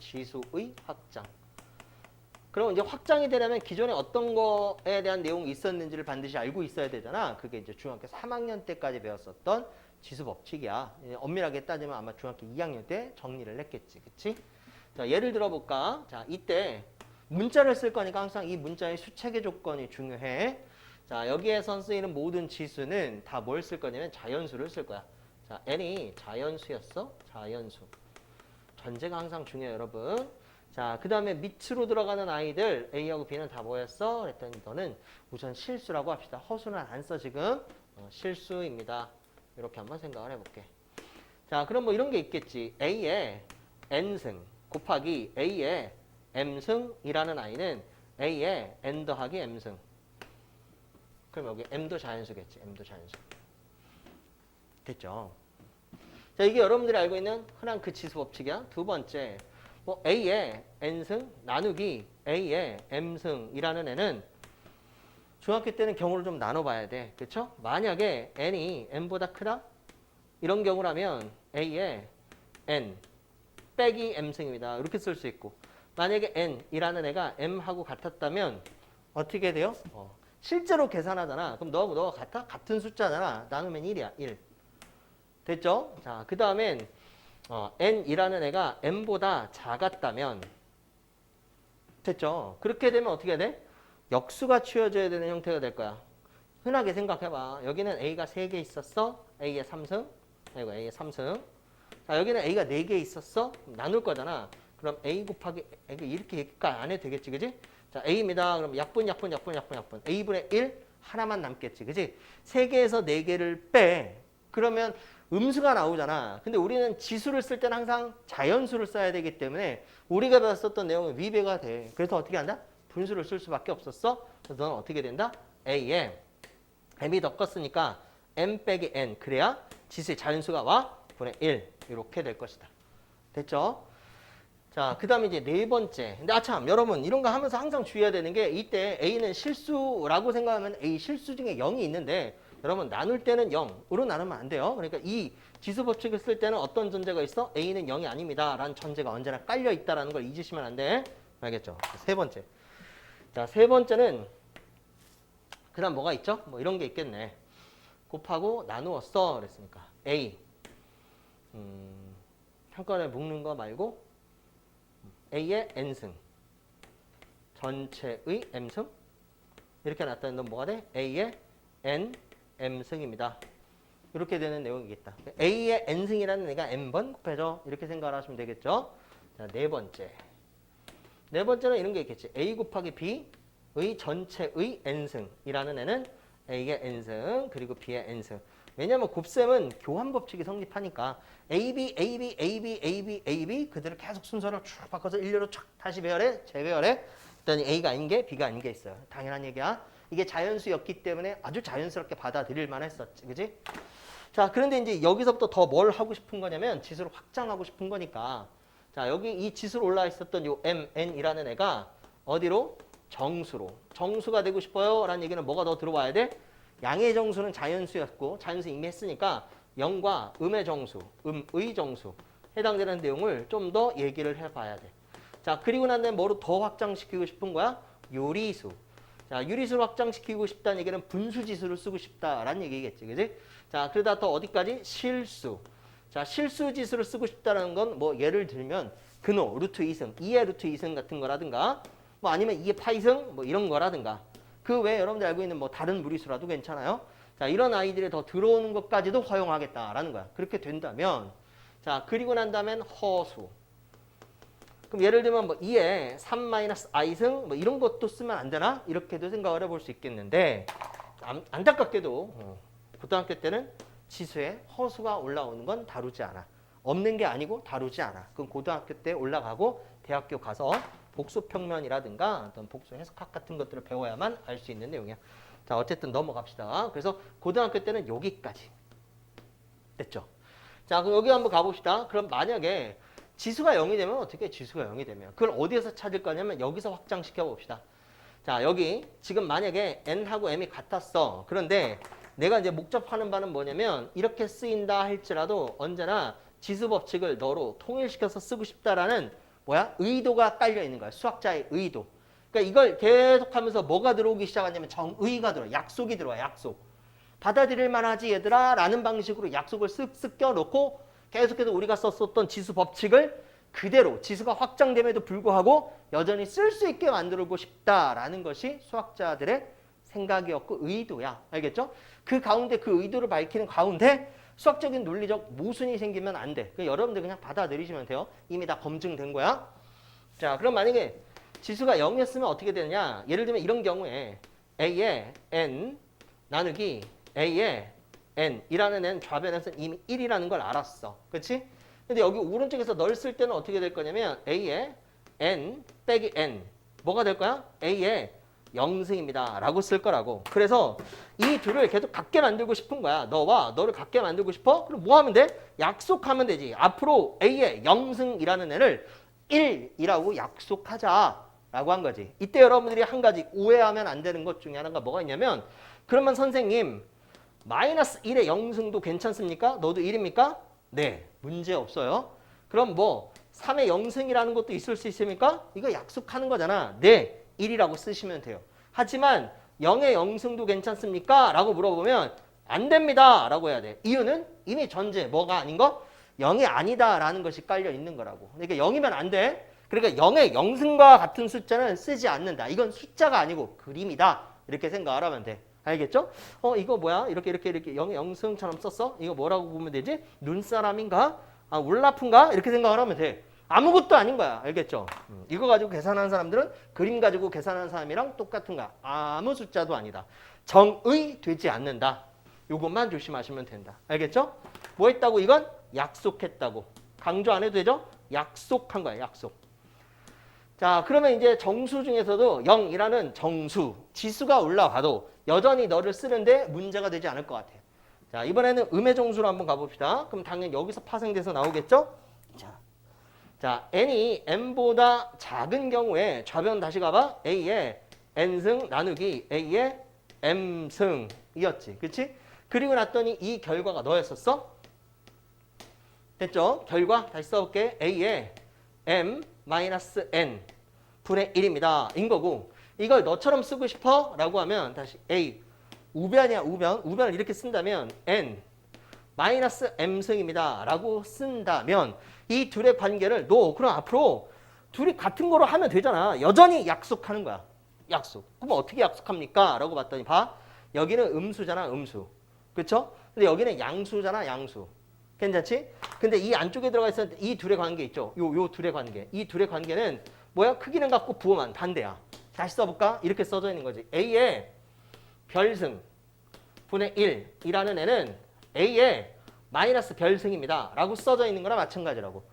지수의 확장. 그럼 이제 확장이 되려면 기존에 어떤 거에 대한 내용이 있었는지를 반드시 알고 있어야 되잖아. 그게 이제 중학교 3학년 때까지 배웠었던 지수 법칙이야. 엄밀하게 따지면 아마 중학교 2학년 때 정리를 했겠지. 그치? 자, 예를 들어 볼까? 자, 이때 문자를 쓸 거니까 항상 이 문자의 수체계 조건이 중요해. 자, 여기에선 쓰이는 모든 지수는 다 뭘 쓸 거냐면 자연수를 쓸 거야. 자, n이 자연수였어. 자연수. 전제가 항상 중요해요, 여러분. 자, 그 다음에 밑으로 들어가는 아이들 A하고 B는 다 뭐였어? 그랬더니 너는 우선 실수라고 합시다. 허수는 안 써 지금. 실수입니다. 이렇게 한번 생각을 해볼게. 자, 그럼 뭐 이런 게 있겠지. A의 N승 곱하기 A의 M승이라는 아이는 A의 N 더하기 M승. 그럼 여기 M도 자연수겠지. M도 자연수. 됐죠? 자, 이게 여러분들이 알고 있는 흔한 그 지수 법칙이야. 두 번째, 뭐 A의 N승 나누기 A의 M승이라는 애는 중학교 때는 경우를 좀 나눠봐야 돼. 그렇죠? 만약에 N이 M보다 크다? 이런 경우라면 A의 N 빼기 M승입니다. 이렇게 쓸 수 있고 만약에 N이라는 애가 M하고 같았다면 어떻게 돼요? 실제로 계산하잖아. 그럼 너가 같아? 같은 숫자잖아. 나누면 1이야. 1. 됐죠? 자, 그 다음엔 N이라는 애가 M보다 작았다면 됐죠? 그렇게 되면 어떻게 돼? 역수가 취해져야 되는 형태가 될 거야. 흔하게 생각해봐. 여기는 A가 3개 있었어. A의 3승. 아이고, A의 3승. 자, 여기는 A가 4개 있었어. 나눌 거잖아. 그럼 A 곱하기 이렇게 얘기까지 안 해도 되겠지. 그지? 자, A입니다. 그럼 약분. A분의 1 하나만 남겠지. 그지? 3개에서 4개를 빼. 그러면 음수가 나오잖아. 근데 우리는 지수를 쓸 때는 항상 자연수를 써야 되기 때문에 우리가 배웠었던 내용은 위배가 돼. 그래서 어떻게 한다? 분수를 쓸 수밖에 없었어. 그래서 너는 어떻게 된다? A에 M이 더 컸으니까 M 빼기 N. 그래야 지수의 자연수가 와? 분의 1. 이렇게 될 것이다. 됐죠? 자, 그 다음에 이제 네 번째. 근데 참, 여러분, 이런 거 하면서 항상 주의해야 되는 게 이때 A는 실수라고 생각하면 A 실수 중에 0이 있는데 여러분, 나눌 때는 0으로 나누면 안 돼요. 그러니까 이 지수 법칙을 쓸 때는 어떤 전제가 있어? A는 0이 아닙니다. 라는 전제가 언제나 깔려 있다는 걸 잊으시면 안 돼. 알겠죠? 세 번째. 자, 세 번째는 그 다음 뭐가 있죠? 뭐 이런 게 있겠네. 곱하고 나누었어. 그랬으니까 A. 한꺼번에 묶는 거 말고 A의 N승. 전체의 M승. 이렇게 나타내는 건 뭐가 돼? A의 N M승입니다. 이렇게 되는 내용이겠다. A의 N승이라는 애가 N번 곱해져. 이렇게 생각을 하시면 되겠죠. 자, 네 번째. 네 번째는 이런 게 있겠지. A 곱하기 B의 전체의 N승이라는 애는 A의 N승 그리고 B의 N승. 왜냐하면 곱셈은 교환 법칙이 성립하니까 AB 그대로 계속 순서를 쭉 바꿔서 일렬로 쫙 다시 배열해, 재배열해. 그랬더니 A가 아닌 게 B가 아닌 게 있어요. 당연한 얘기야. 이게 자연수였기 때문에 아주 자연스럽게 받아들일 만했었지, 그지? 자, 그런데 이제 여기서부터 더 뭘 하고 싶은 거냐면 지수를 확장하고 싶은 거니까. 자, 여기 이 지수로 올라와 있었던 요 M, N이라는 애가 어디로? 정수로. 정수가 되고 싶어요? 라는 얘기는 뭐가 더 들어와야 돼? 양의 정수는 자연수였고 자연수 이미 했으니까 0과 음의 정수, 음의 정수 해당되는 내용을 좀 더 얘기를 해봐야 돼. 자, 그리고 난 다음에 뭐로 더 확장시키고 싶은 거야? 유리수. 자, 유리수를 확장시키고 싶다는 얘기는 분수지수를 쓰고 싶다라는 얘기겠지. 그지? 자, 그러다 또 어디까지? 실수. 자, 실수지수를 쓰고 싶다는 건 뭐 예를 들면 근호, 루트 2승, 2의 루트 2승 같은 거라든가 뭐 아니면 2의 파이승 뭐 이런 거라든가 그 외에 여러분들 알고 있는 뭐 다른 무리수라도 괜찮아요. 자, 이런 아이들이 더 들어오는 것까지도 허용하겠다라는 거야. 그렇게 된다면 자, 그리고 난 다음엔 허수. 그럼 예를 들면 뭐 2에 3-i승 뭐 이런 것도 쓰면 안 되나? 이렇게도 생각을 해볼 수 있겠는데 안타깝게도 고등학교 때는 지수에 허수가 올라오는 건 다루지 않아. 없는 게 아니고 다루지 않아. 그럼 고등학교 때 올라가고 대학교 가서 복수평면이라든가 어떤 복수 해석학 같은 것들을 배워야만 알 수 있는 내용이야. 자, 어쨌든 넘어갑시다. 그래서 고등학교 때는 여기까지 됐죠. 자, 그럼 여기 한번 가봅시다. 그럼 만약에 지수가 0이 되면 어떻게 해? 지수가 0이 되면 그걸 어디에서 찾을 거냐면 여기서 확장시켜 봅시다. 자, 여기 지금 만약에 N하고 M이 같았어. 그런데 내가 이제 목접하는 바는 뭐냐면 이렇게 쓰인다 할지라도 언제나 지수 법칙을 너로 통일시켜서 쓰고 싶다라는 뭐야? 의도가 깔려 있는 거야. 수학자의 의도. 그러니까 이걸 계속하면서 뭐가 들어오기 시작하냐면 정의가 들어와. 약속이 들어와. 약속. 받아들일 만하지 얘들아 라는 방식으로 약속을 쓱쓱 껴놓고 계속해서 우리가 썼었던 지수 법칙을 그대로 지수가 확장됨에도 불구하고 여전히 쓸 수 있게 만들고 싶다라는 것이 수학자들의 생각이었고 의도야. 알겠죠? 그 가운데 그 의도를 밝히는 가운데 수학적인 논리적 모순이 생기면 안 돼. 여러분들 그냥 받아들이시면 돼요. 이미 다 검증된 거야. 자, 그럼 만약에 지수가 0이었으면 어떻게 되느냐? 예를 들면 이런 경우에 A의 N 나누기 A의 N이라는 N 좌변에서는 이미 1이라는 걸 알았어. 그렇지? 근데 여기 오른쪽에서 널 쓸 때는 어떻게 될 거냐면 A의 N 빼기 N 뭐가 될 거야? A의 영승입니다 라고 쓸 거라고. 그래서 이 둘을 계속 같게 만들고 싶은 거야. 너와 너를 같게 만들고 싶어? 그럼 뭐 하면 돼? 약속하면 되지. 앞으로 A의 영승이라는 애를 1이라고 약속하자 라고 한 거지. 이때 여러분들이 한 가지 오해하면 안 되는 것 중에 하나가 뭐가 있냐면, 그러면 선생님 마이너스 1의 영승도 괜찮습니까? 너도 1입니까? 네, 문제 없어요. 그럼 뭐 3의 영승이라는 것도 있을 수 있습니까? 이거 약속하는 거잖아. 네, 1이라고 쓰시면 돼요. 하지만 0의 영승도 괜찮습니까? 라고 물어보면 안 됩니다 라고 해야 돼. 이유는 이미 전제 뭐가 아닌 거? 0이 아니다 라는 것이 깔려 있는 거라고. 그러니까 0이면 안 돼. 그러니까 0의 영승과 같은 숫자는 쓰지 않는다. 이건 숫자가 아니고 그림이다. 이렇게 생각을 하면 돼. 알겠죠? 이거 뭐야? 이렇게 0의 영승처럼 썼어? 이거 뭐라고 보면 되지? 눈사람인가? 아, 울라프인가? 이렇게 생각을 하면 돼. 아무것도 아닌 거야. 알겠죠? 이거 가지고 계산하는 사람들은 그림 가지고 계산하는 사람이랑 똑같은 거야. 아무 숫자도 아니다. 정의 되지 않는다. 요것만 조심하시면 된다. 알겠죠? 뭐 했다고? 이건 약속했다고. 강조 안 해도 되죠? 약속한 거야. 약속. 자, 그러면 이제 정수 중에서도 0이라는 정수, 지수가 올라가도 여전히 너를 쓰는데 문제가 되지 않을 것 같아요. 자, 이번에는 음의 정수로 한번 가봅시다. 그럼 당연히 여기서 파생돼서 나오겠죠? 자, n이 m보다 작은 경우에 좌변 다시 가봐. a의 n승 나누기 a의 m승이었지. 그치? 그리고 났더니 이 결과가 너였었어? 됐죠? 결과 다시 써볼게. a의 m-n 분의 1입니다. 인 거고, 이걸 너처럼 쓰고 싶어? 라고 하면 다시 a 우변이야. 우변을 이렇게 쓴다면 n 마이너스 m승입니다 라고 쓴다면 이 둘의 관계를 너 그럼 앞으로 둘이 같은 거로 하면 되잖아. 여전히 약속하는 거야. 약속. 그럼 어떻게 약속합니까? 라고 봤더니 봐. 여기는 음수잖아. 음수. 그쵸? 근데 여기는 양수잖아. 양수. 괜찮지? 근데 이 안쪽에 들어가 있었는데 이 둘의 관계 있죠? 요 둘의 관계. 이 둘의 관계는 뭐야? 크기는 같고 부호만 반대야. 다시 써볼까? 이렇게 써져 있는 거지. A의 별승 분의 1이라는 애는 A의 마이너스 별승입니다 라고 써져 있는 거랑 마찬가지라고.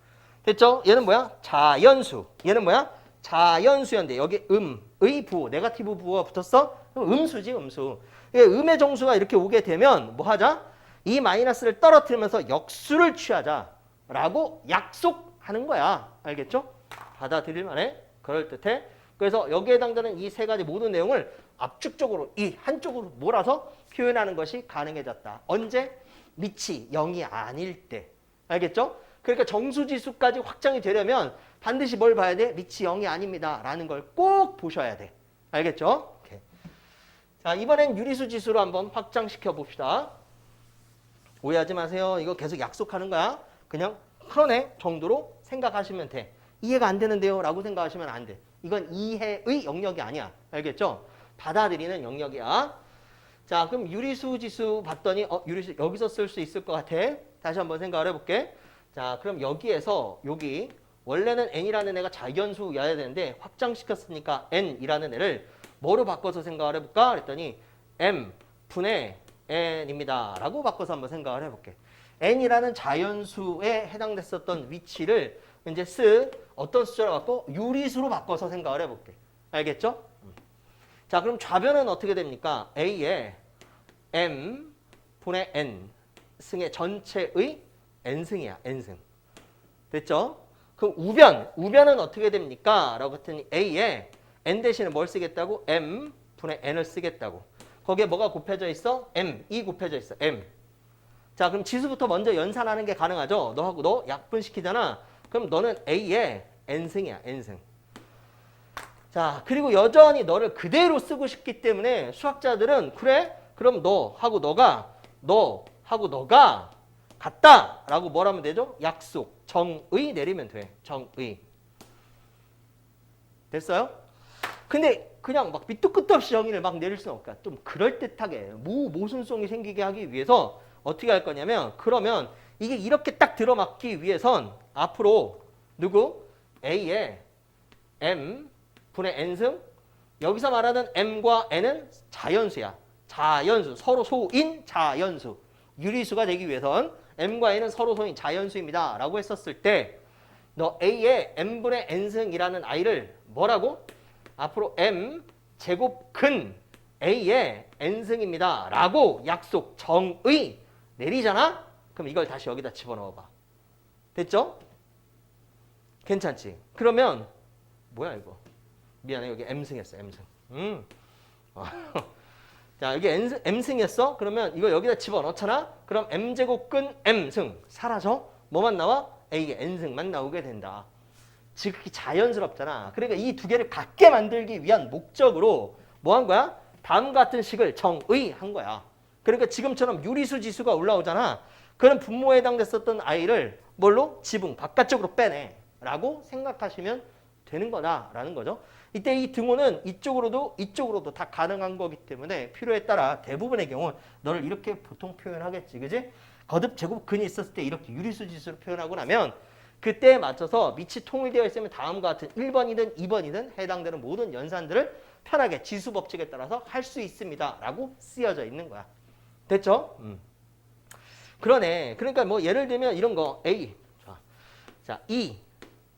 됐죠? 얘는 뭐야? 자연수. 얘는 뭐야? 자연수였는데 여기 음의 부호, 네거티브 부호가 붙었어? 그럼 음수지. 음수. 음의 정수가 이렇게 오게 되면 뭐 하자? 이 마이너스를 떨어뜨리면서 역수를 취하자라고 약속하는 거야. 알겠죠? 받아들일 만해? 그럴듯해? 그래서 여기에 해당되는 이 세 가지 모든 내용을 압축적으로 이 한쪽으로 몰아서 표현하는 것이 가능해졌다. 언제? 밑이 0이 아닐 때. 알겠죠? 그러니까 정수지수까지 확장이 되려면 반드시 뭘 봐야 돼? 밑이 0이 아닙니다 라는 걸 꼭 보셔야 돼. 알겠죠? 오케이. 자, 이번엔 유리수 지수로 한번 확장시켜 봅시다. 오해하지 마세요. 이거 계속 약속하는 거야. 그냥 그러네 정도로 생각하시면 돼. 이해가 안 되는데요 라고 생각하시면 안 돼. 이건 이해의 영역이 아니야. 알겠죠? 받아들이는 영역이야. 자, 그럼 유리수 지수 봤더니 유리수 여기서 쓸 수 있을 것 같아. 다시 한번 생각을 해볼게. 자, 그럼 여기에서 여기 원래는 n이라는 애가 자연수여야 되는데 확장시켰으니까 n이라는 애를 뭐로 바꿔서 생각을 해볼까? 그랬더니 m 분의 n입니다 라고 바꿔서 한번 생각을 해볼게. n이라는 자연수에 해당됐었던 위치를 이제 어떤 숫자로 바꿔? 유리수로 바꿔서 생각을 해볼게. 알겠죠? 자, 그럼 좌변은 어떻게 됩니까? a의 m 분의 n 승의 전체의 n승이야. n승. 됐죠? 그럼 우변은 어떻게 됩니까? 라고 했더니 a의 n 대신에 뭘 쓰겠다고? m 분의 n을 쓰겠다고. 거기에 뭐가 곱해져 있어? m이 곱해져 있어. m. 자, 그럼 지수부터 먼저 연산하는 게 가능하죠? 너하고 너 약분시키잖아. 그럼 너는 a의 n승이야. n승. 자, 그리고 여전히 너를 그대로 쓰고 싶기 때문에 수학자들은 그래? 그럼 너하고 너가 같다 라고 뭘 하면 되죠? 약속, 정의 내리면 돼. 정의. 됐어요? 근데 그냥 막 밑도 끝도 없이 정의를 막 내릴 수는 없까. 좀 그럴듯하게 모순성이 생기게 하기 위해서 어떻게 할 거냐면, 그러면 이게 이렇게 딱 들어맞기 위해선 앞으로 누구? A의 M 분의 N승. 여기서 말하는 M과 N은 자연수야. 자연수. 서로 소인 자연수. 유리수가 되기 위해선 M과 N은 서로 소인 자연수입니다 라고 했었을 때 너 A의 M분의 N승이라는 아이를 뭐라고? 앞으로 M 제곱근 A의 n승입니다. 라고 약속 정의 내리잖아? 그럼 이걸 다시 여기다 집어넣어봐. 됐죠? 괜찮지? 그러면 뭐야 이거? 미안해 여기 m승이었어. m승. 자 여기 m승이었어? 그러면 이거 여기다 집어넣잖아? 그럼 m제곱근 m승 사라져? 뭐만 나와? A의 n승만 나오게 된다. 지극히 자연스럽잖아. 그러니까 이 두 개를 같게 만들기 위한 목적으로 뭐 한 거야? 다음 같은 식을 정의한 거야. 그러니까 지금처럼 유리수 지수가 올라오잖아. 그럼 분모에 해당됐었던 i를 뭘로? 지붕 바깥쪽으로 빼내 라고 생각하시면 되는 거다라는 거죠. 이때 이 등호는 이쪽으로도 다 가능한 거기 때문에 필요에 따라 대부분의 경우 너를 이렇게 보통 표현하겠지. 그지? 거듭 제곱근이 있었을 때 이렇게 유리수 지수로 표현하고 나면 그때에 맞춰서 밑이 통일되어 있으면 다음과 같은 1번이든 2번이든 해당되는 모든 연산들을 편하게 지수 법칙에 따라서 할 수 있습니다. 라고 쓰여져 있는 거야. 됐죠? 그러네. 그러니까 뭐 예를 들면 이런 거 A. 자, 2.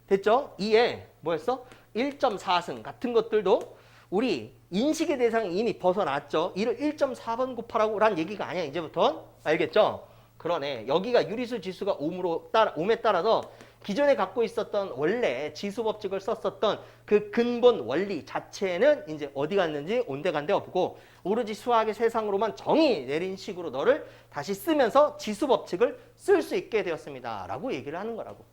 됐죠? 2에 뭐였어? 1.4승 같은 것들도 우리 인식의 대상이 이미 벗어났죠. 이를 1.4번 곱하라고 라는 얘기가 아니야. 이제부터. 알겠죠? 그러네. 여기가 유리수 지수가 5에 따라서 기존에 갖고 있었던 원래 지수 법칙을 썼었던 그 근본 원리 자체는 이제 어디 갔는지 온데간데 없고 오로지 수학의 세상으로만 정의 내린 식으로 너를 다시 쓰면서 지수 법칙을 쓸 수 있게 되었습니다. 라고 얘기를 하는 거라고.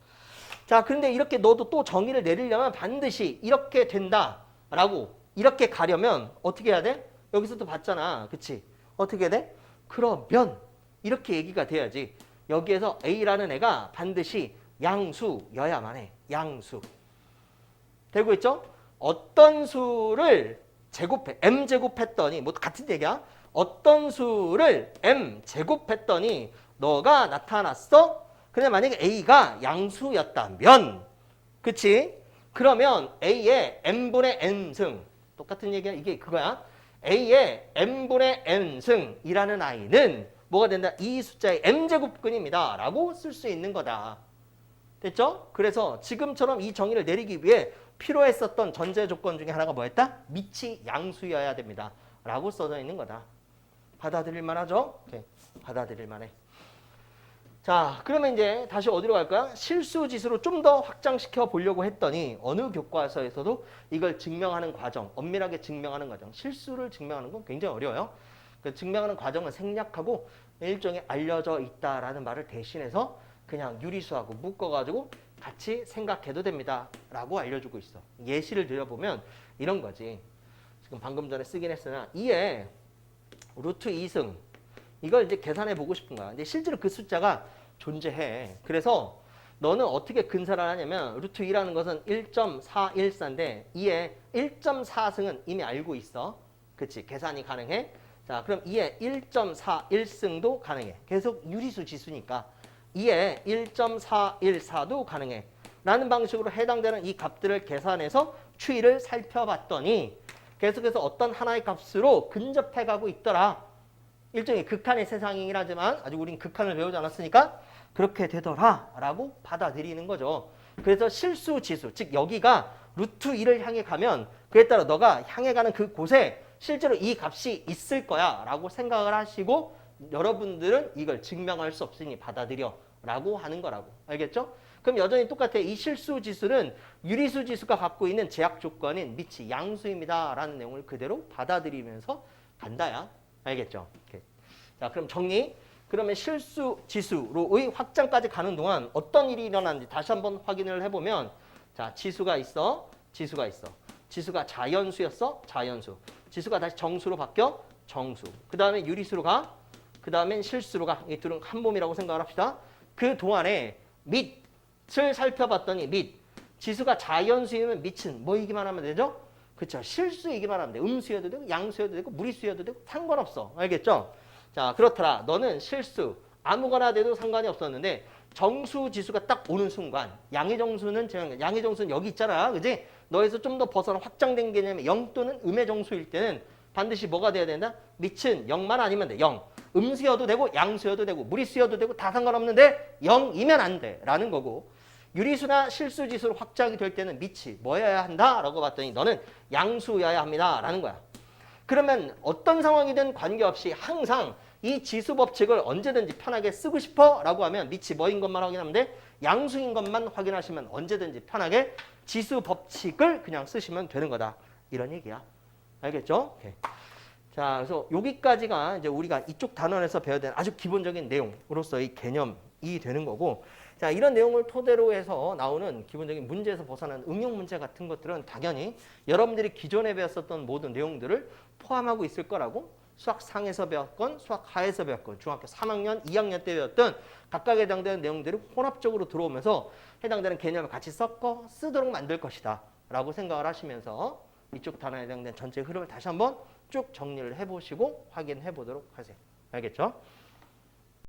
자, 그런데 이렇게 너도 또 정의를 내리려면 반드시 이렇게 된다. 라고 이렇게 가려면 어떻게 해야 돼? 여기서도 봤잖아. 그치? 어떻게 돼? 그러면 이렇게 얘기가 돼야지. 여기에서 A라는 애가 반드시 양수여야만 해. 양수. 되고 있죠? 어떤 수를 제곱해. m 제곱했더니 뭐 같은 얘기야. 어떤 수를 m 제곱했더니 너가 나타났어? 근데 만약에 A가 양수였다면 그치? 그러면 A의 m분의 n승 똑같은 얘기야. 이게 그거야. A의 m분의 n승이라는 아이는 뭐가 된다? 이 숫자의 m제곱근입니다. 라고 쓸 수 있는 거다. 됐죠? 그래서 지금처럼 이 정의를 내리기 위해 필요했었던 전제 조건 중에 하나가 뭐였다? 밑이 양수여야 됩니다. 라고 써져 있는 거다. 받아들일 만하죠? 오케이. 받아들일 만해. 자, 그러면 이제 다시 어디로 갈까요? 실수 지수로 좀 더 확장시켜 보려고 했더니 어느 교과서에서도 이걸 증명하는 과정, 엄밀하게 증명하는 과정, 실수를 증명하는 건 굉장히 어려워요. 그 증명하는 과정을 생략하고 일종의 알려져 있다라는 말을 대신해서 그냥 유리수하고 묶어가지고 같이 생각해도 됩니다. 라고 알려주고 있어. 예시를 들어보면 이런 거지. 지금 방금 전에 쓰긴 했으나 2에 루트 2승 이걸 이제 계산해 보고 싶은 거야. 근데 실제로 그 숫자가 존재해. 그래서 너는 어떻게 근사를 하냐면 루트 2라는 것은 1.414인데 2에 1.4승은 이미 알고 있어. 그치? 계산이 가능해. 자, 그럼 2에 1.41승도 가능해. 계속 유리수 지수니까 2에 1.414도 가능해. 라는 방식으로 해당되는 이 값들을 계산해서 추이를 살펴봤더니 계속해서 어떤 하나의 값으로 근접해가고 있더라. 일종의 극한의 세상이긴 하지만 아직 우린 극한을 배우지 않았으니까 그렇게 되더라 라고 받아들이는 거죠. 그래서 실수 지수, 즉 여기가 루트 2를 향해 가면 그에 따라 너가 향해 가는 그 곳에 실제로 이 값이 있을 거야 라고 생각을 하시고 여러분들은 이걸 증명할 수 없으니 받아들여 라고 하는 거라고. 알겠죠? 그럼 여전히 똑같아. 이 실수 지수는 유리수 지수가 갖고 있는 제약 조건인 밑이 양수입니다 라는 내용을 그대로 받아들이면서 간다야. 알겠죠? 오케이. 자, 그럼 정리. 그러면 실수 지수로의 확장까지 가는 동안 어떤 일이 일어나는지 다시 한번 확인을 해보면 자, 지수가 있어. 지수가 있어. 지수가 자연수였어. 자연수. 지수가 다시 정수로 바뀌어. 정수. 그 다음에 유리수로 가. 그 다음엔 실수로 가. 이 둘은 한 몸이라고 생각을 합시다. 그 동안에 밑을 살펴봤더니 밑. 지수가 자연수이면 밑은 뭐이기만 하면 되죠? 그렇죠. 실수이기만 하면 돼. 음수여도 되고 양수여도 되고 무리수여도 되고 상관없어. 알겠죠? 자, 그렇더라. 너는 실수 아무거나 돼도 상관이 없었는데 정수 지수가 딱 오는 순간 양의 정수는 여기 있잖아. 그지? 너에서 좀 더 벗어나 확장된 개념이 0 또는 음의 정수일 때는 반드시 뭐가 돼야 된다? 밑은 0만 아니면 돼. 0. 음수여도 되고 양수여도 되고 무리수여도 되고 다 상관없는데 0이면 안 돼. 라는 거고 유리수나 실수지수로 확정이 될 때는 밑이 뭐여야 한다라고 봤더니 너는 양수여야 합니다라는 거야. 그러면 어떤 상황이든 관계없이 항상 이 지수 법칙을 언제든지 편하게 쓰고 싶어라고 하면 밑이 뭐인 것만 확인하면 돼. 양수인 것만 확인하시면 언제든지 편하게 지수 법칙을 그냥 쓰시면 되는 거다. 이런 얘기야. 알겠죠? 오케이. 자, 그래서 여기까지가 이제 우리가 이쪽 단원에서 배워야 되는 아주 기본적인 내용으로서의 개념이 되는 거고, 자, 이런 내용을 토대로 해서 나오는 기본적인 문제에서 벗어난 응용 문제 같은 것들은 당연히 여러분들이 기존에 배웠었던 모든 내용들을 포함하고 있을 거라고 수학 상에서 배웠건 수학 하에서 배웠건 중학교 3학년, 2학년 때 배웠던 각각 해당되는 내용들이 혼합적으로 들어오면서 해당되는 개념을 같이 섞어 쓰도록 만들 것이다 라고 생각을 하시면서 이쪽 단원에 해당된 전체 흐름을 다시 한번 쭉 정리를 해보시고 확인해 보도록 하세요. 알겠죠?